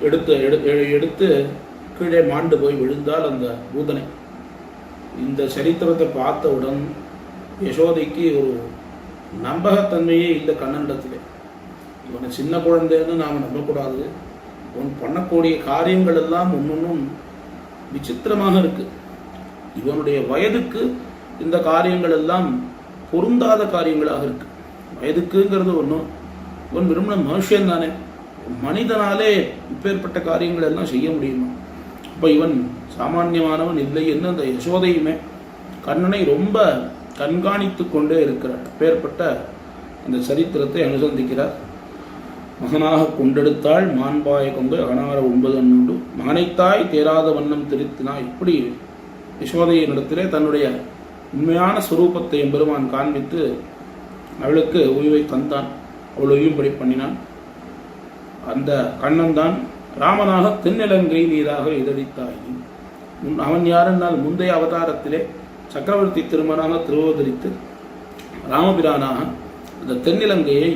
எடுத்து கீழே மாண்டு போய் விழுந்தால் அந்த பூதனை. இந்த சரித்திரத்தை பார்த்தவுடன் யசோதைக்கு ஒரு நம்பகத்தன்மையே இல்லை கண்ணனிடத்திலே. இவனை சின்ன குழந்தைன்னு நாம் நம்பக்கூடாது. இவன் பண்ணக்கூடிய காரியங்கள் எல்லாம் ஒன்னொன்னும் விசித்திரமாக இருக்கு. இவனுடைய வயதுக்கு இந்த காரியங்கள் எல்லாம் பொருந்தாத காரியங்களாக இருக்கு. வயதுக்குங்கிறது ஒன்றும், இவன் விரும்பின மனுஷன் தானே, மனிதனாலே இப்பேற்பட்ட காரியங்கள் எல்லாம் செய்ய முடியுமா? அப்போ இவன் சாமானியமானவன் இல்லை என்று அந்த யசோதையுமே கண்ணனை ரொம்ப கண்காணித்து கொண்டே இருக்கிறார். அப்பேற்பட்ட அந்த சரித்திரத்தை அனுசந்திக்கிறார். மகனாக கொண்டெடுத்தாள் மாண்பாய கொண்டு அகனார 9 உண்டு மகனைத்தாய் தேராத வண்ணம் திருத்தினாய். இப்படி யசோதையினிடத்திலே தன்னுடைய உண்மையான சுரூபத்தை எம்பெருமான் காண்பித்து அவளுக்கு உய்வை தந்தான். அவள் உய்யும்படி பண்ணினான். அந்த கண்ணன் தான் ராமனாக தென்னிலங்கை நீராக இதழித்தாய். அவன் யாரென்னால் முந்தைய அவதாரத்திலே சக்கரவர்த்தி திருமணாக திருவதரித்து ராமபிரானாக அந்த தென்னிலங்கையை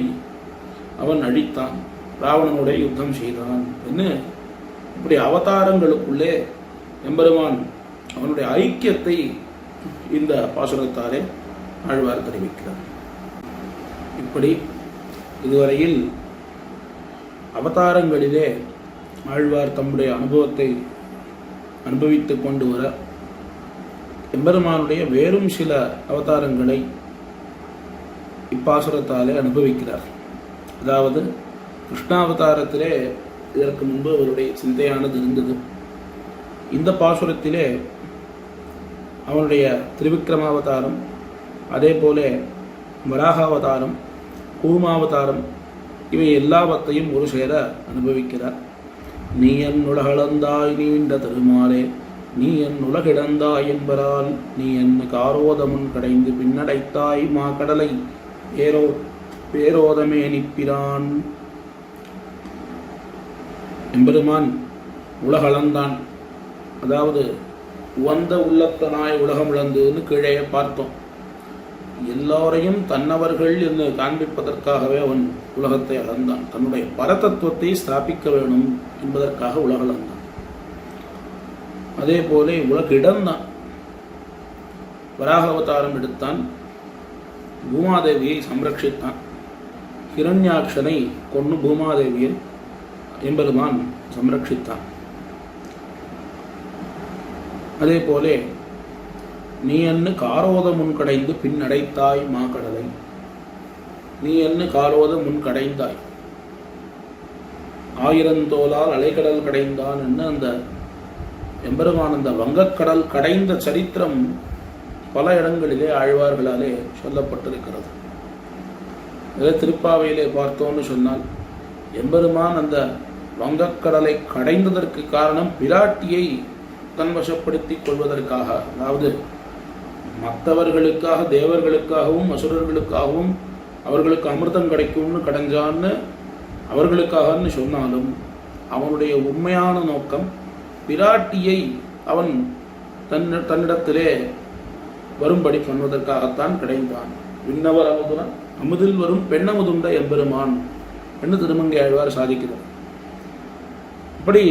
அவன் அழித்தான், ராவணனுடைய யுத்தம் செய்தான் என்று இப்படி அவதாரங்களுக்குள்ளே எம்பெருமான் அவனுடைய ஐக்கியத்தை இந்த பாசுரத்தாலே ஆழ்வார் தெரிவிக்கிறார். இப்படி இதுவரையில் அவதாரங்களிலே ஆழ்வார் தம்முடைய அனுபவத்தை அனுபவித்து கொண்டு வர எம்பெருமானுடைய வேறும் சில அவதாரங்களை இப்பாசுரத்தாலே அனுபவிக்கிறார். அதாவது கிருஷ்ணாவதாரத்திலே இதற்கு முன்பு அவருடைய சிந்தையானது இருந்தது. இந்த பாசுரத்திலே அவனுடைய திரிவிக்ரமாவதாரம், அதே போல வராகாவதாரம், கூர்மாவதாரம் இவை எல்லாவற்றையும் ஒரு சேர அனுபவிக்கிறார். நீ என் உலகளந்தாய் நீண்ட திருமாலே, நீ என் உலகிடந்தாய் என்பதால், நீ என் காரோதமுன் கடைந்து பின்னடைத்தாய் மா கடலை பேரோதமே நிற்பிரான். எம்பெருமான் உலகளந்தான், அதாவது உவந்த உள்ளத்தனாய் உலகம் இழந்துன்னு கீழே பார்த்தோம். எல்லோரையும் தன்னவர்கள் என்று காண்பிப்பதற்காகவே அவன் உலகத்தை அளந்தான். தன்னுடைய பரதத்துவத்தை ஸ்தாபிக்க வேணும் என்பதற்காக உலகளந்தான். அதே போல உலகிடந்தான். வராக அவதாரம் எடுத்தான், பூமாதேவியை சம்ரட்சித்தான். ஹிரண்யாட்சனை கொண்டு பூமாதேவியை எம்பெருமான் சம்ரட்சித்தான். அதே போல நீ என்ன காரோத முன்கடைந்து பின்னடைத்தாய் மா கடலை, நீ என்ன காரோத முன்கடைந்தாய், ஆயிரந்தோலால் அலைக்கடல் கடைந்தான் என்று அந்த எம்பெருமான் அந்த வங்கக்கடல் கடைந்த சரித்திரம் பல இடங்களிலே ஆழ்வார்களாலே சொல்லப்பட்டிருக்கிறது. இதை திருப்பாவையிலே பார்த்தோன்னு சொன்னால் எம்பெருமான் அந்த வங்கக்கடலை கடைந்ததற்கு காரணம் பிராட்டியை தன்வசப்படுத்திக் கொள்வதற்காக, அதாவது மற்றவர்களுக்காக தேவர்களுக்காகவும் அசுரர்களுக்காகவும் அவர்களுக்கு அமிர்தம் கிடைக்கும்னு கடைஞ்சான்னு அவர்களுக்காகன்னு சொன்னாலும் அவனுடைய உண்மையான நோக்கம் பிராட்டியை அவன் தன்னிடத்திலே வரும்படி பண்ணுவதற்காகத்தான் கிடைந்தான். விண்ணவர் அமுதுடன் அமுதில் வரும் பெண்ணமுதுண்ட எம்பெருமான் என்று திருமங்கை ஆழ்வார் சாதிக்கிறார். இப்படி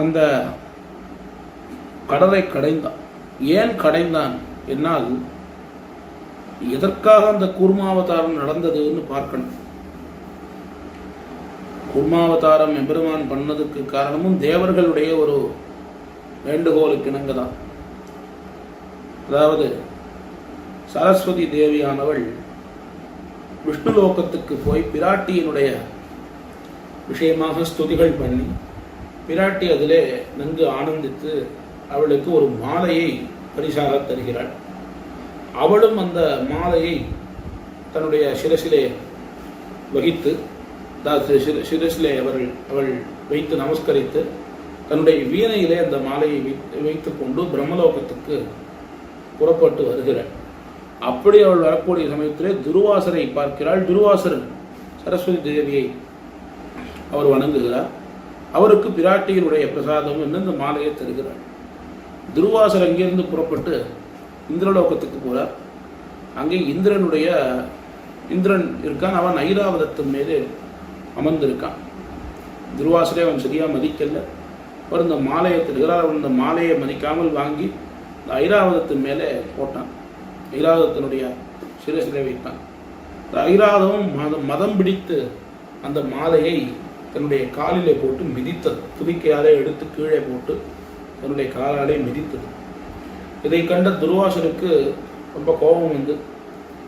அந்த கடலை கடைந்தான். ஏன் கடைந்தான் என்னால் எதற்காக அந்த கூர்மாவதாரம் நடந்ததுன்னு பார்க்கணும். கூர்மாவதாரம் எம்பெருமான் பண்ணதுக்கு காரணமும் தேவர்களுடைய ஒரு வேண்டுகோளுக்கு இணங்கதான். அதாவது சரஸ்வதி தேவியானவள் விஷ்ணு லோகத்துக்கு போய் பிராட்டியினுடைய விஷயமாக ஸ்துதிகள் பண்ணி பிராட்டி அதிலே நன்கு ஆனந்தித்து அவளுக்கு ஒரு மாலையை பரிசாக தருகிறாள். அவளும் அந்த மாலையை தன்னுடைய சிரசிலே வகித்து, சிரசிலே அவள் வைத்து நமஸ்கரித்து தன்னுடைய வீணையிலே அந்த மாலையை வைத்து கொண்டு பிரம்மலோகத்துக்கு புறப்பட்டு வருகிறாள். அப்படி அவள் வரக்கூடிய சமயத்திலே துர்வாசரை பார்க்கிறாள். துர்வாசர் சரஸ்வதி தேவியை அவர் வணங்குகிறார். அவருக்கு பிராட்டியினுடைய பிரசாதம் என்று இந்த மாலையை தருகிறார். துர்வாசர் அங்கிருந்து புறப்பட்டு இந்திரலோகத்துக்கு போகிறார். அங்கே இந்திரன் இருக்கான். அவன் ஐராவதத்தின் மேலே அமர்ந்திருக்கான். துர்வாசரை அவன் சரியாக மதிக்கல. அவர் இந்த மாலையை தருகிறார். அவன் இந்த மாலையை மதிக்காமல் வாங்கி இந்த ஐராவதத்தின் மேலே போட்டான். ஐராவதத்தினுடைய சிறை வைத்தான். ஐராவதமும் மதம் பிடித்து அந்த மாலையை தன்னுடைய காலிலே போட்டு மிதித்தது. துதிக்கையாலே எடுத்து கீழே போட்டு தன்னுடைய காலாலே மிதித்தது. இதை கண்ட துர்வாசருக்கு ரொம்ப கோபம் வந்து,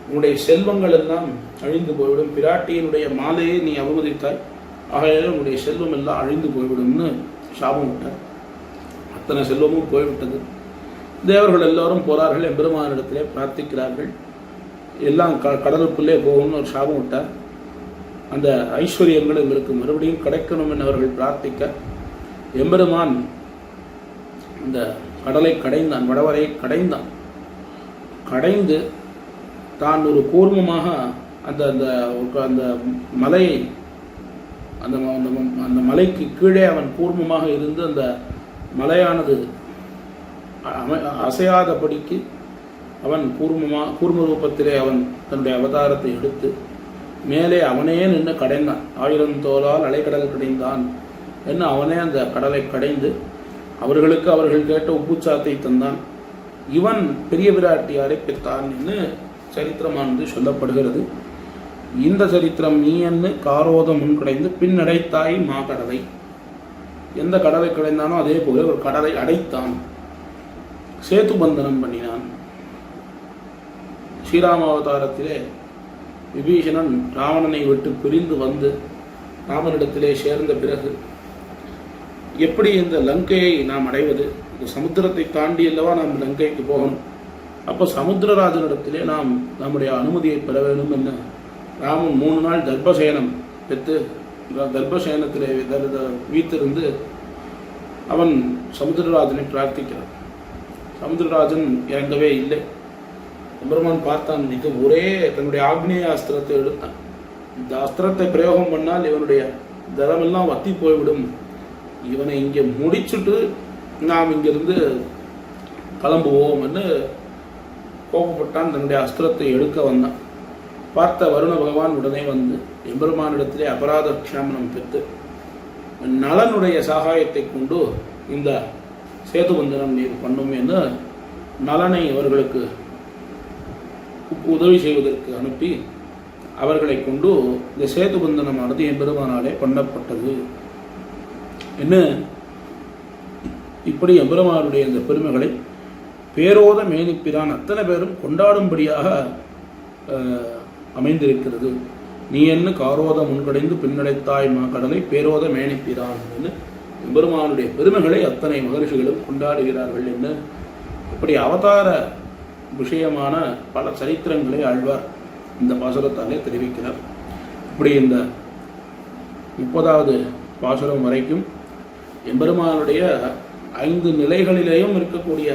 உன்னுடைய செல்வங்கள் எல்லாம் அழிந்து போய்விடும், பிராட்டியினுடைய மாலையை நீ அவமதித்தாய், ஆகையால் உன்னுடைய செல்வம் எல்லாம் அழிந்து போய்விடும்னு சாபம் விட்டார். அத்தனை செல்வமும் போய்விட்டது. தேவர்கள் எல்லோரும் போறார்கள், எம்பெருமானிடத்திலே பிரார்த்திக்கிறார்கள். எல்லாம் கடலுக்குள்ளே போகணும்னு ஒரு சாபம் விட்டார். அந்த ஐஸ்வர்யங்கள் எங்களுக்கு மறுபடியும் கிடைக்கணும் என்று அவர்கள் பிரார்த்திக்க, எம்பெருமான் அந்த கடலை கடைந்தான், வடவரை கடைந்தான். கடைந்து தான் ஒரு கூர்மமாக அந்த அந்த அந்த மலையை அந்த மலைக்கு கீழே அவன் கூர்மமாக இருந்து அந்த மலையானது அசையாதபடிக்கு அவன் கூர்ம ரூபத்திலே அவன் தன்னுடைய அவதாரத்தை எடுத்து மேலே அவனே நின்று கடைந்தான். 1000 தோளால் அலைக்கடல் கடைந்தான் என்று அவனே அந்த கடலை கடைந்து அவர்களுக்கு அவர்கள் கேட்ட உப்புச்சாத்தை தந்தான். இவன் பெரிய பிராட்டியாரை பெற்றான் என்று சரித்திரமானது சொல்லப்படுகிறது. இந்த சரித்திரம் நீ என்று காரோத முன்கடைந்து பின்னடைத்தாய் மா கடலை. எந்த கடலை கடைந்தானோ அதே போல ஒரு கடலை அடைத்தான். சேது பந்தனம் பண்ணினான். ஸ்ரீராம அவதாரத்திலே விபீஷணன் ராவணனை விட்டு பிரிந்து வந்து ராமனிடத்திலே சேர்ந்த பிறகு எப்படி இந்த லங்கையை நாம் அடைவது? இந்த சமுத்திரத்தை தாண்டி அல்லவா நாம் லங்கைக்கு போகணும். அப்போ சமுத்திரராஜனிடத்திலே நாம் நம்முடைய அனுமதியை பெற வேண்டும் என்ன. ராமன் 3 நாள் தர்பசேனம் பெற்று தர்பசேனத்திலே வீத்திருந்து அவன் சமுத்திரராஜனை பிரார்த்திக்கிறான். சமுத்திரராஜன் இறங்கவே இல்லை. பெருமான் பார்த்தான், இது ஒரே தன்னுடைய ஆக்னேய அஸ்திரத்தை எடுத்தான். இந்த அஸ்திரத்தை பிரயோகம் பண்ணால் இவனுடைய தரமெல்லாம் வத்தி போய்விடும், இவனை இங்கே முடிச்சுட்டு நாம் இங்கிருந்து கிளம்புவோம் என்று கோபப்பட்டான். தன்னுடைய அஸ்திரத்தை எடுக்க வந்தான். பார்த்த வருண பகவான் உடனே வந்து எம்பெருமானிடத்திலே அபராத க்ஷாமனம் பெற்று நலனுடைய சகாயத்தை கொண்டு இந்த சேதுபந்தனம் நீர் பண்ணும் என்று நலனை அவர்களுக்கு உதவி செய்வதற்கு அனுப்பி அவர்களை கொண்டு இந்த சேதுபந்தனமானது எம்பெருமானாலே பண்ணப்பட்டது என்ன. இப்படி எம்பெருமானுடைய இந்த பெருமைகளை பேரோத மேனிப்பிரான் அத்தனை பேரும் கொண்டாடும்படியாக அமைந்திருக்கிறது. நீ என்ன காரோத முன்கடைந்து பின்னடைத்தாய் மா கடலை பேரோத மேனிப்பிரான் என்று எம்பெருமானுடைய பெருமைகளை அத்தனை மகர்ஷிகளும் கொண்டாடுகிறார்கள் என்று இப்படி அவதார விஷயமான பல சரித்திரங்களை ஆழ்வார் இந்த பாசுரத்தாலே தெரிவிக்கிறார். இப்படி இந்த 30வது பாசுரம் வரைக்கும் எம்பெருமானுடைய 5 நிலைகளிலேயும் இருக்கக்கூடிய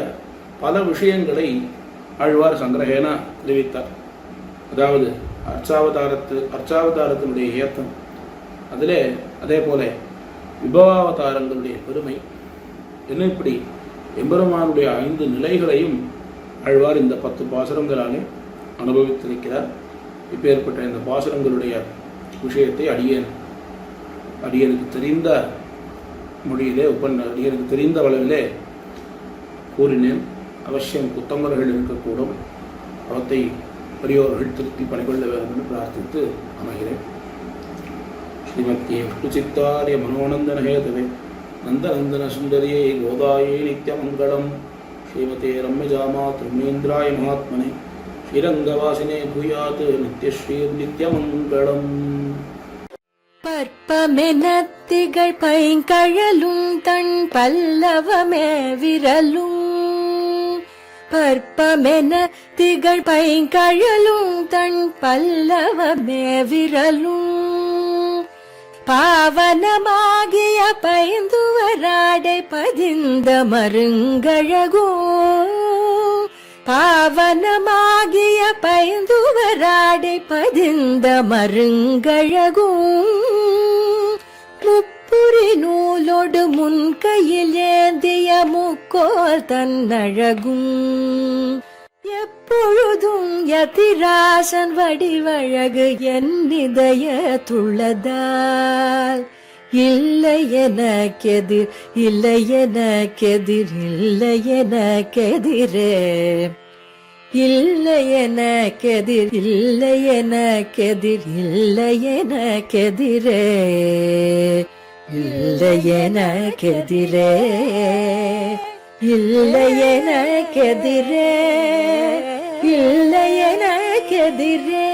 பல விஷயங்களை ஆழ்வார் சங்கிரகேன தெரிவித்தார். அதாவது அர்ச்சாவதாரத்தினுடைய ஏத்தம், அதிலே அதே போல விபவாவதாரங்களுடைய பெருமை என்ன, இப்படி எம்பெருமானுடைய 5 நிலைகளையும் ஆழ்வார் இந்த 10 பாசுரங்களாலே அனுபவித்திருக்கிறார். இப்பேற்பட்ட இந்த பாசுரங்களுடைய விஷயத்தை அடியனுக்கு தெரிந்த மொழியிலே அடியனுக்கு தெரிந்த அளவிலே கூறினேன். அவசியம் குத்தமர்கள் இருக்கக்கூடும், அவத்தை பெரியோர்கள் திருத்தி பணிகொள்ள வேண்டும் என்று பிரார்த்தித்து அமைகிறேன். ஸ்ரீமத்தியே விஷ்ணுசித்தாரிய மனோநந்தன ஹேதவே நந்தநந்தன சுந்தரியை கோதாயை நித்யமங்கலம். ஸ்ரீமதே ரம்யஜாமா திருமேந்திராய மகாத்மனே ஸ்ரீரங்கவாசினே பூயாத் நித்யஸ்ரீர் நித்யமங்கலம். பற்பமென திகழ் பைங்கழலும் தன் பல்லவமே விரலும். பற்பமென திகழ் பைங்கழலும் தன் பல்லவமே விரலும். பாவனமாகிய பைந்துவராடை பதிந்த மருங்கழகோ. பாவனமாகிய பைந்துவராடை பதிந்த மருங்கழகும் முப்புரி நூலோடு முன்கையில் ஏந்திய முக்கோல் தன்னழகும் எப்பொழுதும் யதிராசன் வடிவழகு என் இதயத்துள்ளதால் இல்லை எனக்கெதிர் இல்லை எனக்கெதிர் இல்லை எனக்கெதிரே இல்லை எனக்கெதிர் இல்லை எனக்கெதிர் இல்லை எனக்கெதிரே இல்லை எனக்கெதிரே இல்லை எனக்கெதிரே இல்லை எனக்கெதிரே